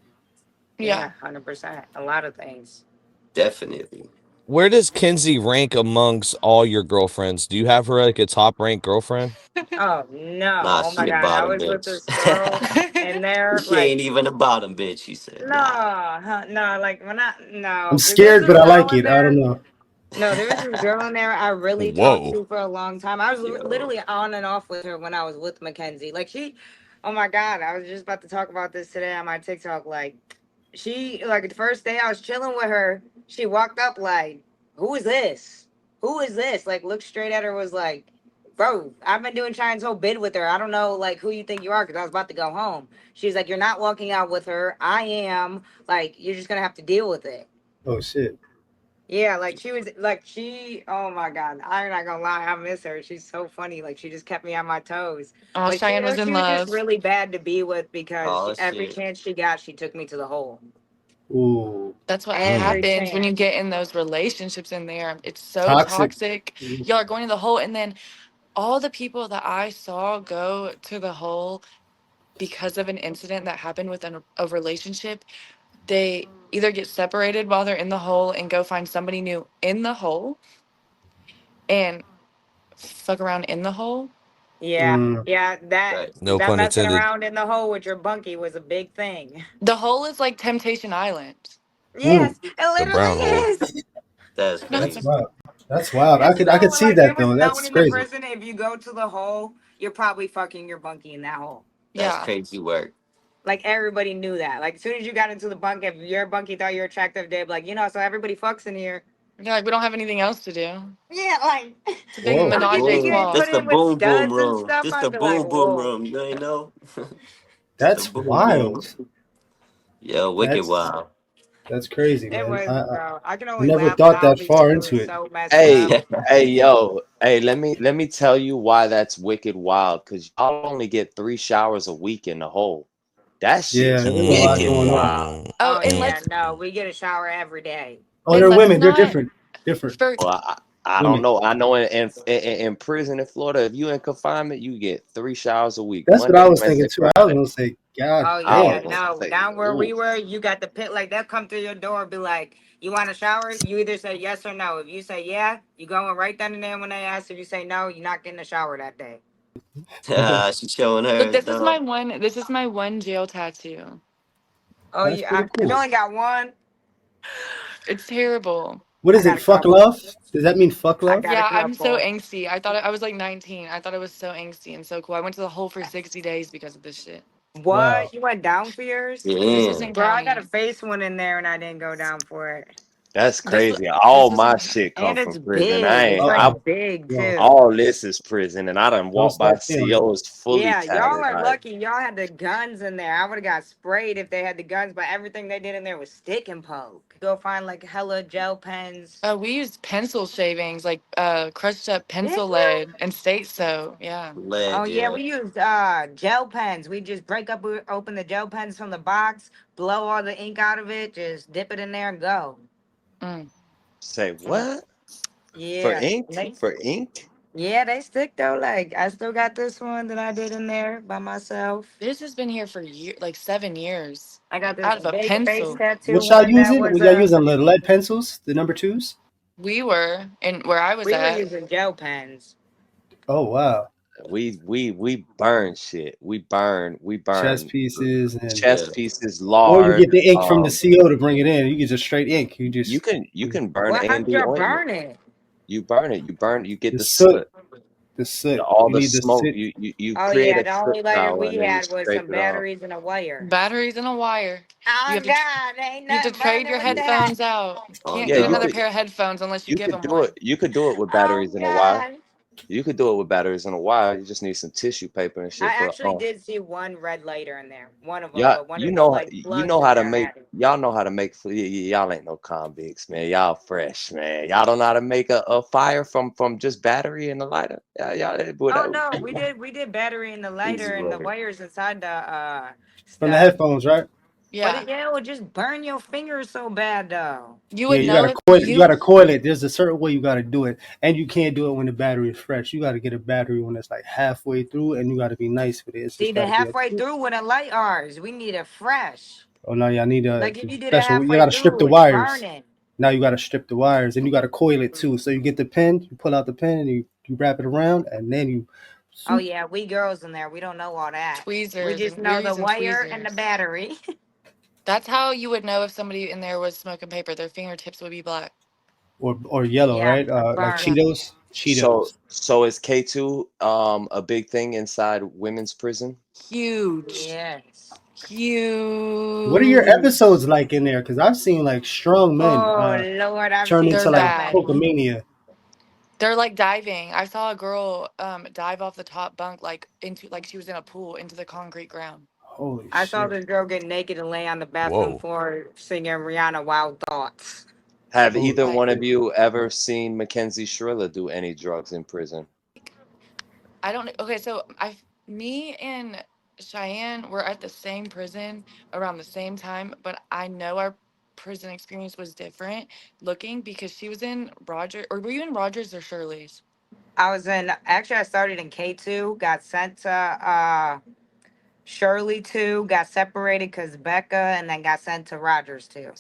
Yeah. Yeah, 100%. A lot of things. Definitely. Where does Kenzie rank amongst all your girlfriends? Do you have her like a top ranked girlfriend? Oh no! Nah, Oh my she a God! I bottom was with bitch. this girl, and they're She like, ain't even a bottom bitch. She said, no, nah. huh, no, like when I I'm no, because there's scared, this but I girl like in it. I don't there. know. No, there was this girl in there I really talked Whoa. to for a long time. I was Yo. literally on and off with her when I was with Mackenzie. Like oh my God, I was just about to talk about this today on my TikTok. Like like the first day I was chilling with her, she walked up like, who is this? Who is this? Like looked straight at her, was like, bro, I've been doing Shyne's whole bid with her. I don't know like who you think you are, because I was about to go home. She's like, you're not walking out with her. I am. Like, you're just gonna have to deal with it. Oh shit. Yeah, like she was like oh my God, I'm not gonna lie, I miss her. She's so funny. Like she just kept me on my toes. Oh, But Cheyenne was in she was just love. really bad to be with, because Oh, every shit. chance she got, she took me to the hole. Ooh. That's what Every Mm. happens when you chance. get in those relationships in there. It's so Toxic. toxic. Y'all are going to the hole, and then all the people that I saw go to the hole because of an incident that happened within a relationship, they either get separated while they're in the hole and go find somebody new in the hole and fuck around in the hole. Yeah, Mm. yeah, Right. No that pun messing intended. around in the hole with your bunkie was a big thing. The hole is like Temptation Island. Ooh. Yes, it The literally brown hole. is. That's That's crazy. wild. That's wild. It's I so could see like that it was though. known That's in the crazy. prison, if you go to the hole, you're probably fucking your bunkie in that hole. That's Yeah. crazy work. Like everybody knew that. Like as soon as you got into the bunk, if your bunkie thought you're attractive, they'd be like, so everybody fucks in here. They're like, we don't have anything else to do. Yeah, like It's a big Whoa. I was menage a just Boom. getting trois. put This the in with boom boom studs and room. stuff. This the I'd be like, boom boom whoa, room. You ain't know? It's the That's boom boom. wild. Yo, wicked That's wild. that's crazy, it man. was, bro. I can I only never laugh thought now that because far it into was it. so messed Hey, up. Yeah. hey, yo, hey, let me tell you why that's wicked wild. Cause y'all only get 3 showers a week in the hole. That Yeah, shit's there's a lot wicked going on. wild. Mm, Oh, Oh and mm, yeah, let's no, mm. we get a shower every day. Oh, and they're let's women. They're not different. Different for Well, I don't women. know. I know in prison in Florida, if you in confinement, you get 3 showers a week. That's what I Monday, was thinking Wednesday, too. I was Friday. gonna say, God Oh I yeah, was damn. gonna no, say, down where ooh, we were, you got the pit. Like they'll come through your door, and be like, "You want a shower?" You either say yes or no. If you say yeah, you going right then and there when they ask. If you say no, you're not getting a shower that day. She's showing look. hers, This is dog. my one. This is my one jail tattoo. Oh That's yeah, pretty you cool. only got one. It's terrible. What I is got it? a Fuck couple. love? Does that mean fuck I love? got a Yeah, I'm so couple. angsty. I thought I was like 19. I thought it was so angsty and so cool. I went to the hole for 60 days because of this shit. Wow. What? You went down for yours? Yeah. Jefferson Bro, I got a County. face one in there, and I didn't go down for it. that's This crazy. this All was my in shit come And from it's prison. big. It's Uh like I oh. big Well, too. all this is prison, and I done don't walked by start feeling. COs fully Yeah, y'all tatted. are lucky. Y'all had the guns in there. I would have got sprayed if they had the guns, but everything they did in there was stick and poke. Go find like hella gel pens. we used pencil shavings, like crushed up Did pencil you? lead and state soap. Yeah. Oh Lead, yeah, yeah. we used gel pens. We just open the gel pens from the box, blow all the ink out of it, just dip it in there and go. Mm, Say mm. what? For Yeah. ink? For ink? Yeah, they stick though. Like I still got this one that I did in there by myself. This has been here for like 7 years. I got this Out of a big face pencil. tattoo What y'all one that using? was Was y'all using the lead pencils, the number twos? We were in where I was we were at. using gel pens. Oh wow, We burn shit. We chess burn pieces and Yeah. chess pieces, or you lard. get the ink from the Um, CO to bring it in. You get just straight ink. You you just can you the can burn What? A How and did D y'all ointment. burn it? You burn it. You burn. You get the soot, soot, the soot. all You the need the smoke. soot You Oh create yeah, a the soot only lighter cloud we and then you had was scrape some it off. batteries and a wire. Batteries in a wire. You Oh have to God, ain't you have to nothing trade burning your with that. headphones out. Oh Can't Yeah, get you another God. could pair of headphones unless you you give could them do it. one. You could do it with Oh batteries in a wire. God. You could do it with batteries in a wire. You just need some tissue paper and I shit. But actually did see one red lighter in there. One of them, y'all, but one of the like you plugs know in how to there make. had it. Y'all know how to make. Y'all ain't no convicts, man. Y'all fresh, man. Y'all don't know how to make a fire from just battery and a lighter. Y'all Oh no, we did battery in the Easy lighter and the way. wires inside the from the stuff. headphones, right? But Yeah. it would just burn your fingers so bad though. You Yeah, would you know gotta if coil it. You you gotta coil it. There's a certain way you gotta do it, and you can't do it when the battery is fresh. You gotta get a battery when it's like halfway through, and you gotta be nice with it. It's See, just the gotta be a. halfway through with a light ours, we need it fresh. Oh no, y'all need a Like if you did it special. You halfway gotta strip through, the it's wires. burning. Now you gotta strip the wires, and you gotta coil it too. So you get the pin, you pull out the pin, and you wrap it around, and then you. Oh Swoop. yeah, we girls in there, we don't know all that. We tweezers just and we're know the using wire and the tweezers. battery. That's how you would know if somebody in there was smoking paper. Their fingertips would be black. Or yellow, Yeah, right? Like burn. Yeah. Cheetos. So Cheetos. is K2 a big thing inside women's prison? Huge. Yes. What are your Huge. episodes like in there? Because I've seen like strong men Oh Lord, I've turn seen They're into like so bad. many. Pokemania. They're like diving. I saw a girl dive off the top bunk like into like she was in a pool into the concrete ground. Holy I saw shit. this girl get naked and lay on the bathroom Whoa. floor singing Rihanna Wild Thoughts. Have Holy either Like one of shit. you ever seen Mackenzie Shirilla do any drugs in prison? I don't okay, so I me and Cheyenne were at the same prison around the same time, but I know our prison experience was different looking because she was in Roger or were you in Rogers or Shirley's? I was in actually I started in K2, got sent to Shirley 2, got separated because Becca, and then got sent to Rogers 2.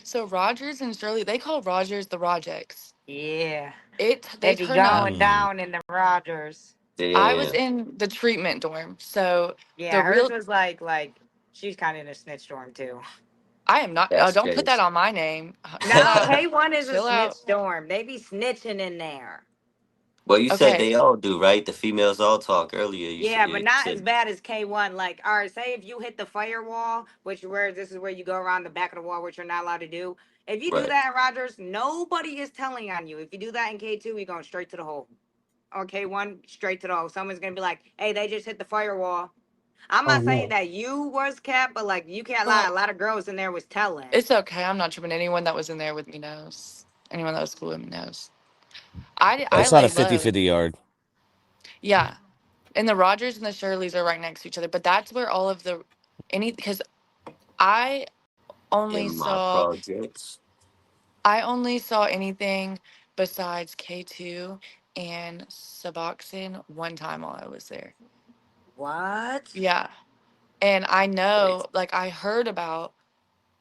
So Rogers and Shirley, they call Rogers the Rojects. Yeah. They They be turn up. going Mm. down in the Rogers. I was Damn. in the treatment dorm. So the Yeah, hers real was like she's kind of in a snitch storm too. I am not That's don't put that crazy. on my name. Chill No, out. K1 is a Chill snitch out. storm. They be snitching in there. Well, you said Okay. they all do, right? The females all talk earlier. Yeah, but You not as said bad as K1. Like, all right, say if you hit the firewall, which where this is where you go around the back of the wall, which you're not allowed to do. If you do right, that, Rogers, nobody is telling on you. If you do that in K2, you're going straight to the hole. Or K1, straight to the hole. Someone's gonna be like, hey, they just hit the firewall. I'm Oh not saying no. that you was Cap, but like you can't lie. A Well, lot of girls in there was telling. it's okay. I'm not tripping. Anyone that was in there with me knows. Anyone that was cool with me knows. I That's not a laid low. 50-50 yard. Yeah. And the Rogers and the Shirleys are right next to each other, but that's where all of the any because I only in my saw projects. I only saw anything besides K2 and Suboxone one time while I was there. What? Yeah. And I Crazy. know, like, I heard about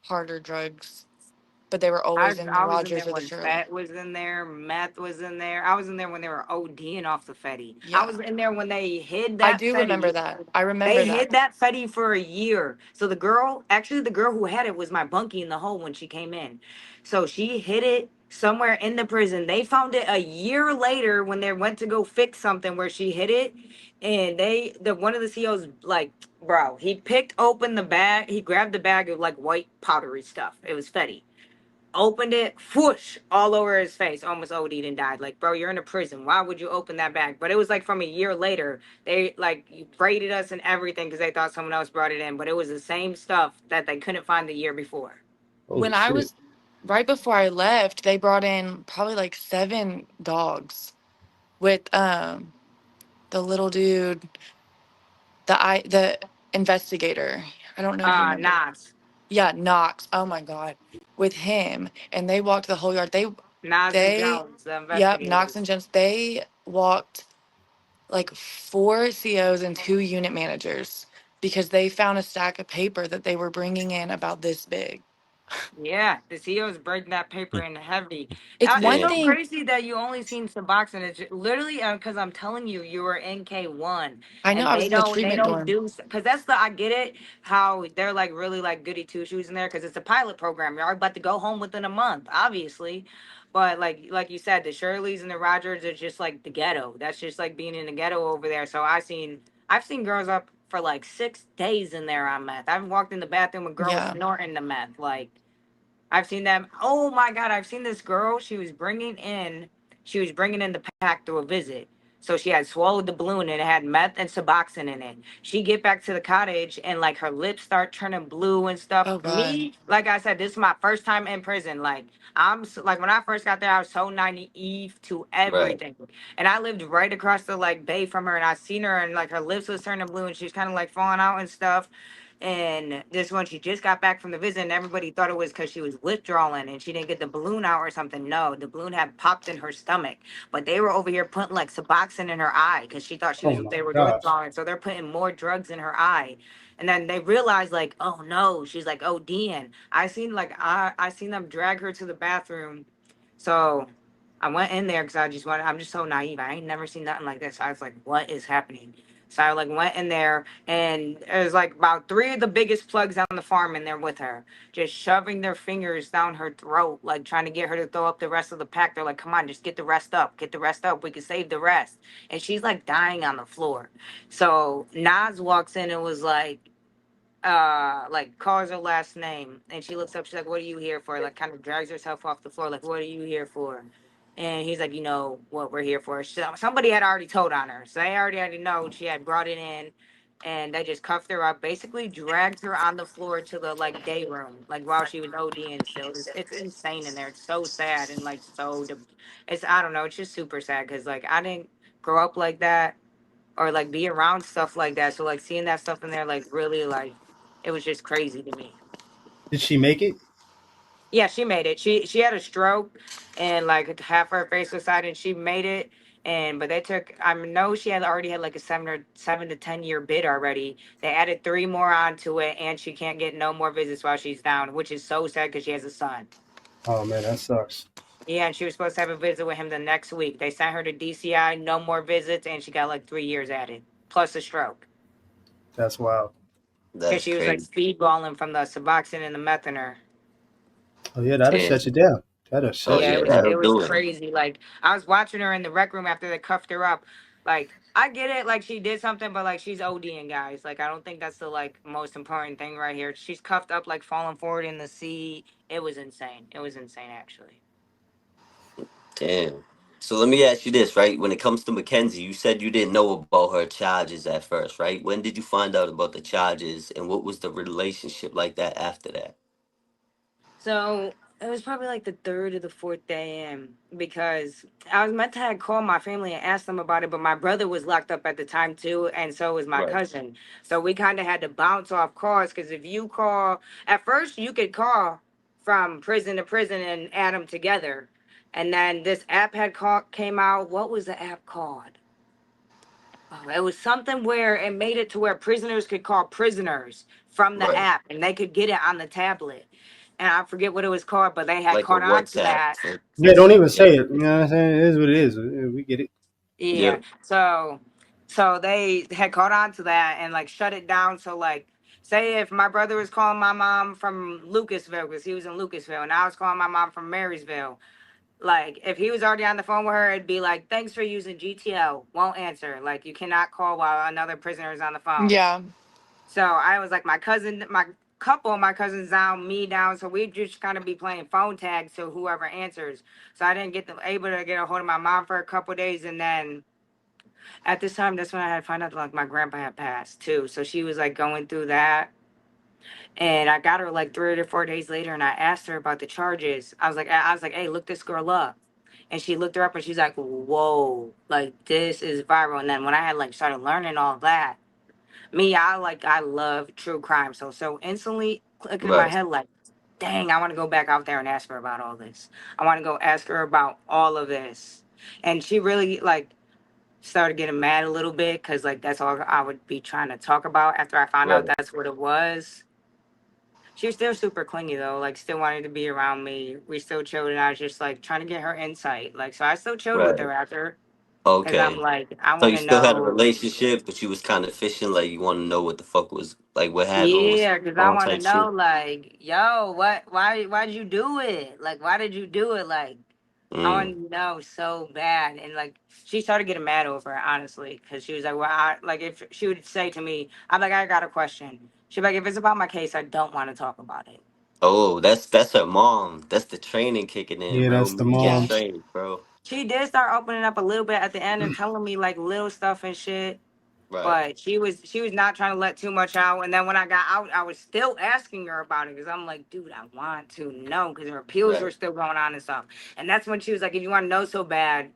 harder drugs, but they were I always in the I was in Rogers there or the when Shirley. Fat was in there, meth was in there. I was in there when they were ODing off the Fetty. I Yeah. was in there when they hid I that do remember Fetty. that. I remember They that. hid that Fetty for a year. So the girl, actually the girl who had it was my bunkie in the hole when she came in. So she hid it somewhere in the prison. They found it a year later when they went to go fix something where she hid it. And the one of the CEOs like, bro, he picked open the bag. He grabbed the bag of like white powdery stuff. It was Fetty. Opened it, whoosh, all over his face, almost OD'd and died. Like, bro, you're in a prison. Why would you open that bag? But it was like from a year later. They like braided us and everything because they thought someone else brought it in. But it was the same stuff that they couldn't find the year before. Holy When I shit. was right before I left, they brought in probably like 7 dogs with the little dude, the investigator. I don't know if you remember. Nas. Yeah, Knox. Oh my God. With him. And they walked the whole yard. Nas and They, Jones, the yep, Knox investigators. and Jones. They walked like 4 COs and 2 unit managers because they found a stack of paper that they were bringing in about this big. Yeah, the CEOs break that paper in heavy. It's It's one so Damn. thing. crazy that you only seen Suboxone. It's literally because I'm telling you, you were in K1, I know and I was they in the don't they treatment don't dorm. do because that's the I get it how they're like really like goody two shoes in there because it's a pilot program. You're about to go home within a month, obviously, but like you said, the Shirleys and the Rogers are just like the ghetto. That's just like being in the ghetto over there. So I've seen girls up for like 6 days in there on meth. I've walked in the bathroom with girls Yeah. snorting the meth like. I've seen them. Oh my God, I've seen this girl. She was bringing in the pack through a visit. So she had swallowed the balloon and it had meth and Suboxone in it. She get back to the cottage and like her lips start turning blue and stuff. Oh God. Me, like I said, this is my first time in prison. Like like when I first got there, I was so naive to Right. everything. And I lived right across the like bay from her and I seen her and like her lips was turning blue and she was kind of like falling out and stuff. And this one, she just got back from the visit, and everybody thought it was because she was withdrawing and she didn't get the balloon out or something. No, the balloon had popped in her stomach, but they were over here putting like Suboxone in her eye because she thought Oh they my were gosh. withdrawing. So they're putting more drugs in her eye, and then they realized like, oh no, she's like ODing. I seen them drag her to the bathroom, so. I went in there because I'm just so naive. I ain't never seen nothing like this. I was like, what is happening? So I like went in there and there's like about three of the biggest plugs on the farm in there with her, just shoving their fingers down her throat, like trying to get her to throw up the rest of the pack. They're like, come on, just get the rest up. We can save the rest. And she's like dying on the floor. So Nas walks in and was like calls her last name and she looks up, she's like, what are you here for? Like kind of drags herself off the floor, like, what are you here for? And he's like, you know what we're here for. Somebody had already told on her. So they already know she had brought it in and they just cuffed her up, basically dragged her on the floor to the like day room, like while she was ODing still. It's insane in there. It's so sad and like it's I don't know, it's just super sad because like I didn't grow up like that or like be around stuff like that. So like seeing that stuff in there like really like it was just crazy to me. Did she make it? Yeah, she made it. She had a stroke and like half her face was side and she made it. And but they took I know she had already had like a 7 to 10 year bid already. They added three more onto it and she can't get no more visits while she's down, which is so sad because she has a son. Oh man, that sucks. Yeah, and she was supposed to have a visit with him the next week. They sent her to DCI, no more visits, and she got like 3 years added, plus a stroke. That's wild. Because That's she was like crazy. speedballing from the Suboxone and the meth in her. Oh yeah, that'll Damn. shut you down. That'll Oh shut Yeah, you yeah, down. it that'll was do it. crazy. Like I was watching her in the rec room after they cuffed her up. Like I get it, like she did something, but like she's ODing, guys. Like I don't think that's the like most important thing right here. She's cuffed up, like falling forward in the seat. It was insane. It was insane, actually. Damn. So let me ask you this, right? When it comes to Mackenzie, you said you didn't know about her charges at first, right? When did you find out about the charges and what was the relationship like that after that? So it was probably like the third or the fourth day in because I was meant to have called my family and ask them about it, but my brother was locked up at the time too, and so was my Right. cousin. So we kind of had to bounce off calls because if you call at first, you could call from prison to prison and add them together, and then this app came out. What was the app called? Oh, it was something where it made it to where prisoners could call prisoners from the Right. app and they could get it on the tablet. And I forget what it was called, but they had Like a caught on to WhatsApp that. Yeah, for don't even yeah. say it. You know what I'm saying? It is what it is. We get it. Yeah. Yep. So they had caught on to that and like shut it down. So like say if my brother was calling my mom from Lucasville because he was in Lucasville and I was calling my mom from Marysville, like if he was already on the phone with her, it'd be like, thanks for using GTL, won't answer. Like you cannot call while another prisoner is on the phone. Yeah. So I was like, my couple of my cousins down, me down. So we just kind of be playing phone tag to whoever answers. So I didn't able to get a hold of my mom for a couple of days. And then at this time, that's when I had to find out like my grandpa had passed too. So she was like going through that. And I got her like 3 or 4 days later and I asked her about the charges. I was like, hey, look this girl up. And she looked her up and she's like, whoa, like this is viral. And then when I had like started learning all that, me, I love true crime. So instantly clicking in my Right. head like, dang, I want to go back out there and ask her about all this. I want to go ask her about all of this. And she really like started getting mad a little bit because like that's all I would be trying to talk about after I found out Right. that's what it was. She was still super clingy though, like still wanted to be around me. We still chilled, and I was just like trying to get her insight. Like, so I still chilled with Right. her after, because I'm Okay. like, I So want you to still had a know. relationship, but you was kind of fishing, like you want to know what the fuck was like, what happened was Yeah, because I on want to type shit. know, like, yo, why'd you do it? Like, why did you do it? Like, I Mm. want to know so bad. And like, she started getting mad over it, honestly, because she was like, well, like, if she would say to me, I'm like, I got a question. She'd be like, if it's about my case, I don't want to talk about it. Oh, that's her mom. That's the training kicking in. Yeah, Real that's the men get Yeah. moms. trained, bro. She did start opening up a little bit at the end and telling me like little stuff and shit. Right. But she was not trying to let too much out. And then when I got out, I was still asking her about it because I'm like, dude, I want to know because her appeals were Right. still going on and stuff. And that's when she was like, if you want to know so bad,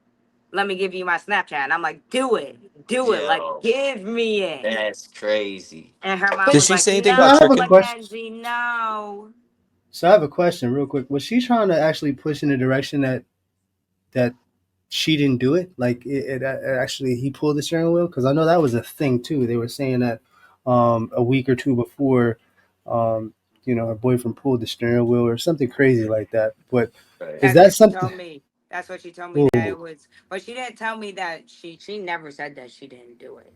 let me give you my Snapchat. And I'm like, do it, like Yo, give me it. that's crazy. And her mom Did But was she like, say anything So about I have no, a tricking? question. Mackenzie, no. So I have a question, real quick. Was she trying to actually push in the direction that she didn't do it? Like it actually he pulled the steering wheel? Because I know that was a thing too. They were saying that a week or two before, um, her boyfriend pulled the steering wheel or something crazy like that. But Right. is That's that what she something? told me. That's what she told me that Ooh, it was. But she didn't tell me that she never said that she didn't do it.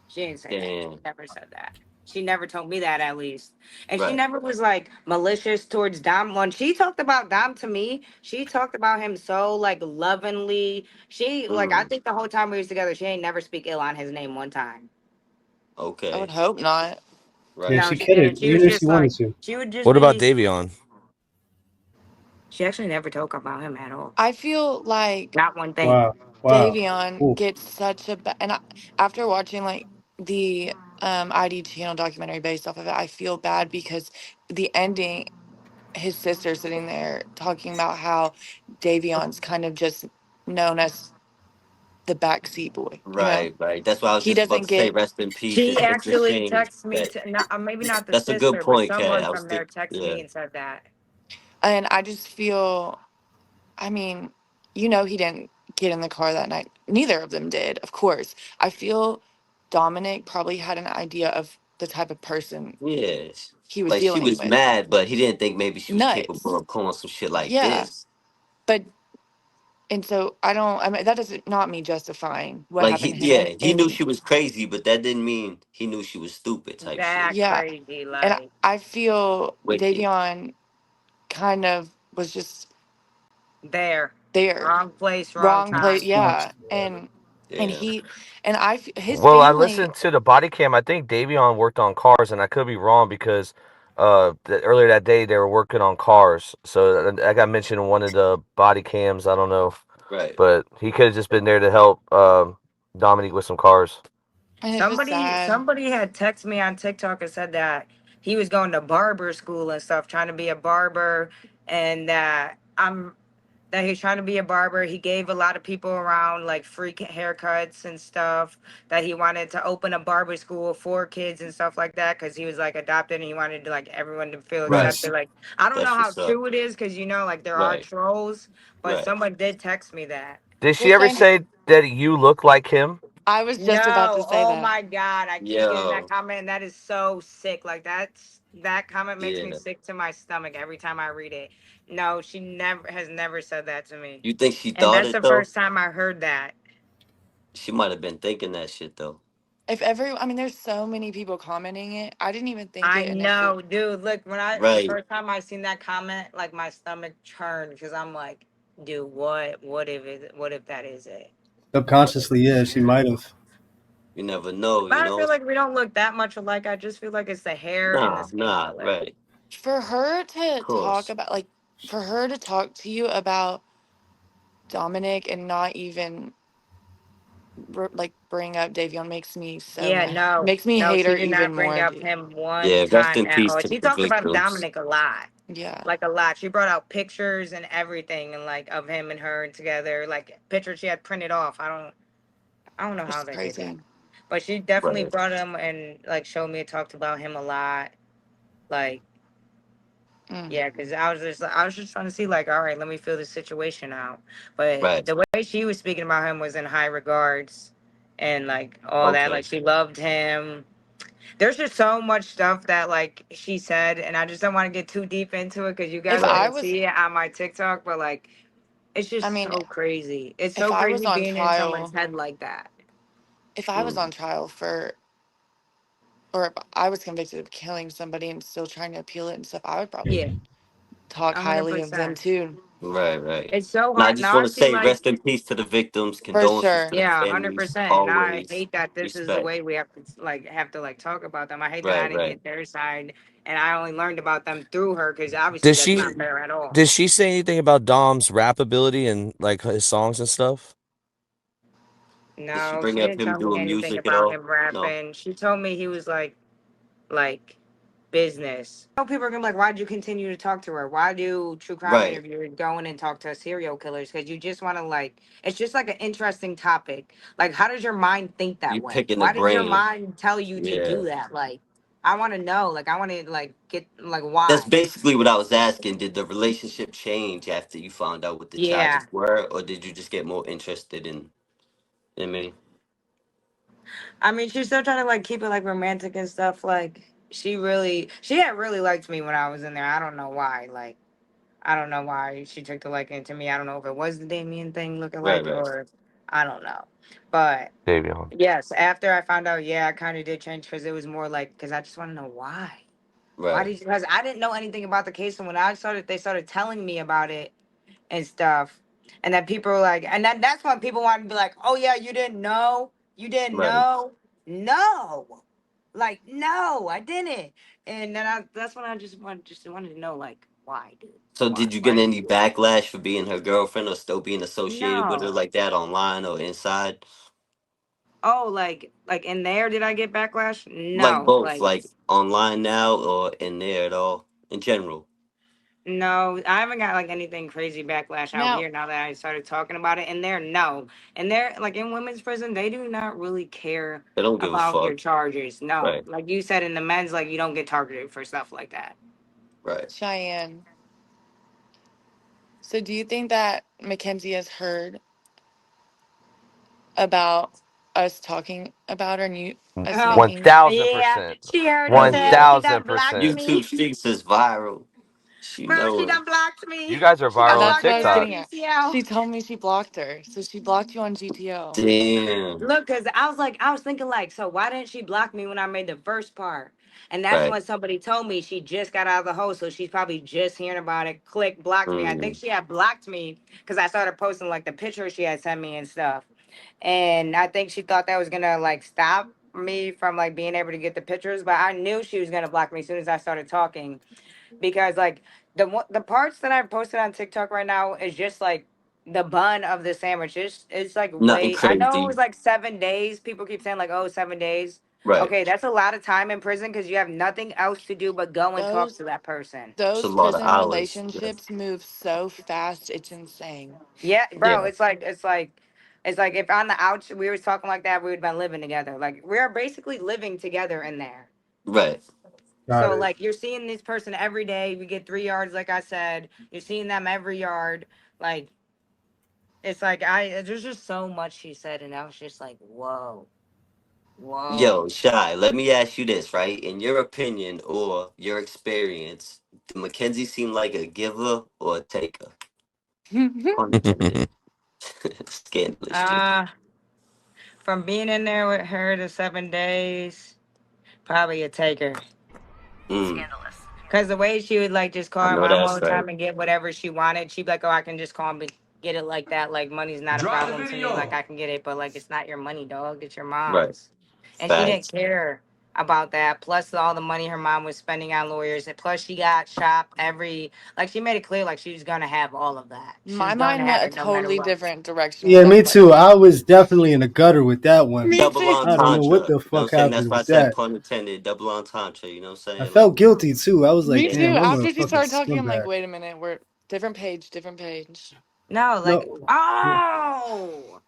She didn't say that. She Damn. never said that. She never told me that at least. And she Right. never was like malicious towards Dom. When she talked about Dom to me, she talked about him so like lovingly. She like I Mm. think the whole time we was together, she ain't never speak ill on his name one time. I would Okay. hope not. yeah, Right. No, she she could have, didn't. She was even if she just wanted like to. she would just What about be Davion? she actually never talked about him at all. I feel like Not one thing. Wow, wow. Davion Ooh. gets such a after watching like the ID channel documentary based off of it, I feel bad because the ending, his sister sitting there talking about how Davion's kind of just known as the backseat boy. Right. Right. That's why I was He just about doesn't to say get, rest in peace. She It's a actually shame texted me that to not, maybe not the that's a good sister, but point, Kat. someone I was from there think texted yeah. me and said that. and I just feel, I mean, he didn't get in the car that night. Neither of them did, of course. I feel Dominic probably had an idea of the type of person Yeah. he was Like she dealing was with. mad, but he didn't think maybe she was capable Nuts. of pulling some shit like Yeah. this. But, and so I mean, that doesn't, not me justifying what Like happened to him. he knew she was crazy, but that didn't mean he knew she was stupid type shit. That Yeah. crazy, And like I feel Wicked. Davion kind of was just there. there. Wrong place, wrong Wrong place. time. Yeah. Yeah. And Yeah. he, and his Well, I family, listened to the body cam. I think Davion worked on cars, and I could be wrong because earlier that day they were working on cars. So I got mentioned in one of the body cams. I don't know, Right. but he could have just been there to help Dominique with some cars. and it's just Somebody sad. somebody had texted me on TikTok and said that he was going to barber school and stuff, trying to be a barber, and that he's trying to be a barber. He gave a lot of people around like free haircuts and stuff. That he wanted to open a barber school for kids and stuff like that because he was like adopted and he wanted to like everyone to feel Right. accepted. Like I don't know That's how what's up. true it is because like there are Right. trolls, but Right. someone did text me that. Did Well, she ever Shane, say that you look like him? I was just about to No, say oh that. my God. I keep getting that Yo. comment, and that is so sick. Like that comment makes me Yeah. sick to my stomach every time I read it. No, she never said that to me. You think she And thought that's it the though? first time I heard that. She might have been thinking that shit though. I mean, there's so many people commenting it. I didn't even think I it initially. know, dude. Look, the Right. first time I seen that comment, like my stomach churned because I'm like, dude, what if that is it? Right. Subconsciously, yeah, she might have. You never know, But you I know? feel like we don't look that much alike. I just feel like it's the hair and the Nah, skin nah, color. right. For her Of to talk course. about, like, for her to talk to you about Dominic and not even like bring up Davion makes me so Yeah, mad. no, Makes me no, hate she her did even not bring more, up dude. him one Yeah, rest time in at peace all. to She the talked about victims. Dominic a lot, Yeah, like a lot. She brought out pictures and everything, and like of him and her together, like pictures she had printed off. I don't know which how is they did that, crazy. but she definitely Right. brought him and like showed me, talked about him a lot, like. Mm. Yeah, because I was just trying to see like, all right, let me feel the situation out. But Right. the way she was speaking about him was in high regards. and like all that. Okay. Like she loved him. There's just so much stuff that like she said, and I just don't want to get too deep into it because you If guys are Right. I gonna was, see it on my TikTok. But like, it's I just mean, so crazy. It's if so I was crazy on being in someone's trial, head like that. if I was on Mm. trial for, or if I was convicted of killing somebody and still trying to appeal it and stuff, I would Yeah, probably talk a hundred highly of them percent. too. Right, right. It's so Now I hard. just Now want I to see say like, rest in peace to the victims, For condolences to sure. the yeah, 100%. families, And I always hate that this is the respect. way we have to like talk about them. I hate that I Right, didn't right. get their side, and I only learned about them through her because obviously Did that's she not fair at all. did she say anything about Dom's rap ability and like his songs and stuff? Did she No, bring she up didn't him tell me doing anything music at about all? him No. rapping. She told me he was like business. I know people are gonna be like, why'd you continue to talk to her? Why do true crime Right. interviewers go in and talk to serial killers? Because you just want to like, it's just like an interesting topic. Like, how does your mind think that You way? picking the Why did your brain. mind tell you to Yeah. do that? Like, I want to know. Like, I want to like get like That's why. basically what I was asking. Did the relationship change after you found out what the Yeah. charges were, or did you just get more interested in? I mean, I mean, she's still trying to like keep it like romantic and stuff. Like, she had really liked me when I was in there. I don't know why. Like. I don't know why she took the liking to me. I don't know if it was the Damien thing looking right, like right, or I don't know. But Davion. yes, after I found out, yeah, I kind of did change because it was more like, because I just want to know why. Why right. did you, because I didn't know anything about the case. And when they started telling me about it and stuff. And then people were like, and that's when people wanted to be like, oh, yeah, you didn't know? You didn't Right. know? No. Like, no, I didn't. And then that's when I just wanted to know, like, why, dude? So Why? did you Why get did you any do that? backlash for being her girlfriend or still being associated with her No. like that online or inside? Oh, like in there, did I get backlash? Like No. both, Like, like online now or in there at all in general? no, I haven't got like anything crazy backlash out Now, here now that I started talking about it. And there, no. And there, like in women's prison, they do not really care They don't give a about your fuck. charges. No. Right, Like you said in the men's, like you don't get targeted for stuff like that. right. Cheyenne, so do you think that Mackenzie has heard about us talking about her and you us Oh, One making thousand yeah. percent. She heard us Hell One said yeah. she done thousand blocked percent. YouTube me. streets is viral. She Bro, she know it. done blocked You me. guys are She done viral on that's blocked what I me was on TikTok. getting at. GCL. She told me she blocked her. So she blocked you on GTO. Damn. Look, cause I was thinking like, so why didn't she block me when I made the first part? And that's Right. when somebody told me she just got out of the hole, so she's probably just hearing about it. Click, blocked me. I think Mm. she had blocked me because I started posting like the pictures she had sent me and stuff. And I think she thought that was gonna like stop me from like being able to get the pictures, but I knew she was gonna block me as soon as I started talking because like the parts that I posted on TikTok right now is just like the bun of the sandwich. It's like Nothing way. I know it crazy. was like 7 days. People keep saying like, oh, 7 days. Right. Okay, that's a lot of time in prison because you have nothing else to do but go and talk Those to that person. It's a those lot of prison hours. relationships move so fast, it's insane. Yeah, bro. Yeah. It's like if on the outs we was talking like that, we would have been living together. Like we're basically living together in there. Right. Got So it. like you're seeing this person every day. We get 3 yards, like I said. You're seeing them every yard. Like it's like there's just so much she said, and I was just like, whoa, Yo, whoa. Shy, let me ask you this, right? In your opinion or your experience, do Mackenzie seem like a giver or a taker? Pun intended. Scandalous shit. Uh from being in there with her the 7 days, probably a taker. Mm, Cause the way she would like just call I her know mom that's all the right. time and get whatever she wanted, she'd be like, "Oh, I can just call and get it like that. Like money's not a problem to me. Like I can get it, but like it's not your money, dog. It's your Right. mom's." And she didn't Facts. care about that. Plus all the money her mom was spending on lawyers, and plus she got shop every like she made it clear like she was gonna have all of that. She My was gonna mind have went a it no matter totally what. different direction with Yeah, that me too. question. I was definitely in the gutter with that one. Me Double too. I don't know what entendre. the You know what I'm fuck saying? That's happened why I with said that. pun intended. Double entendre. You know what I'm I saying? Like, felt guilty too. I was like, Me yeah. too. damn, I'm a After she fucking started talking, I'm like, scumbag. wait a minute, we're different page, different page. No, like No, yeah, oh.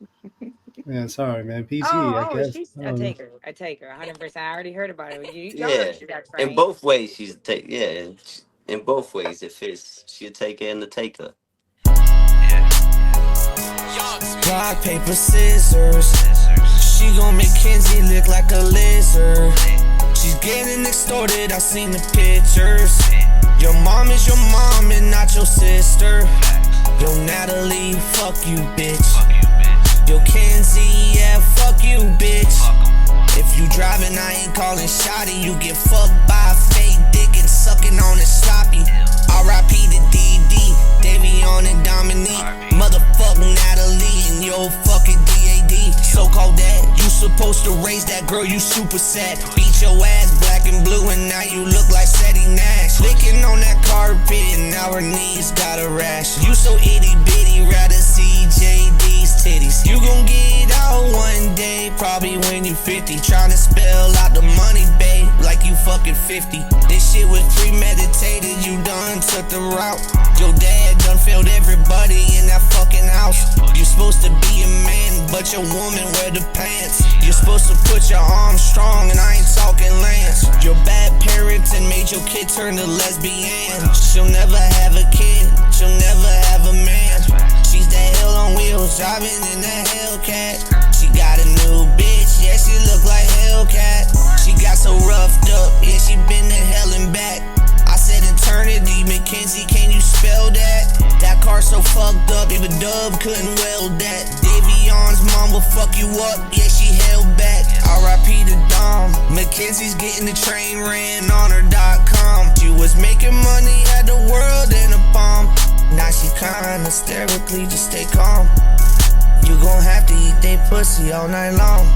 yeah, sorry, man. PG, I Oh, guess. she's I a don't know. taker. A taker, 100%. I already heard about it. Y'all know Yeah. she got In trained. both ways, she's a take. Yeah. In both ways, it fits. She a taker and a taker. Rock, paper, scissors. She She gon' make Kenzie look like a lizard. She's getting extorted, I seen the pictures. Your mom is your mom and not your sister. Yo, Natalie, fuck you, bitch. Yo, Kenzie, yeah, fuck you, bitch. If you driving, I ain't calling shotty. You get fucked by a fake dick and sucking on it sloppy. R.I.P. to DD, Davion and Dominique. Motherfucking Natalie and yo fucking DAD. So-called dad, you supposed to raise that girl, you super sad. Beat your ass black and blue and now you look like Sadie Nash. Licking on that carpet and now her knees got a rash. You so itty bitty, rather see JD's titties. You gon' get out one day, probably when you 50. Tryna spell out the money, babe, like you fucking 50. This shit was premeditated, you done took the route. Your dad done failed everybody in that fucking house. You're supposed to be a man, but your woman wear the pants. You're supposed to put your arms strong, and I ain't talking Lance. Your bad parents and made your kid turn to lesbian. She'll never have a kid, she'll never have a man. She's that hell on wheels, driving in that Hellcat. She got a new bitch, yeah, she look like Hellcat. She got so roughed up, yeah, she been to hell and back. I said eternity, Mackenzie, can you spell that? That car so fucked up, even Dub couldn't weld that. Davion's mom will fuck you up, yeah, she held back. R.I.P. to Dom, Mackenzie's getting the train ran on her.com. She was making money, had the world in a palm. Now she crying hysterically, just stay calm. You gon' have to eat they pussy all night long.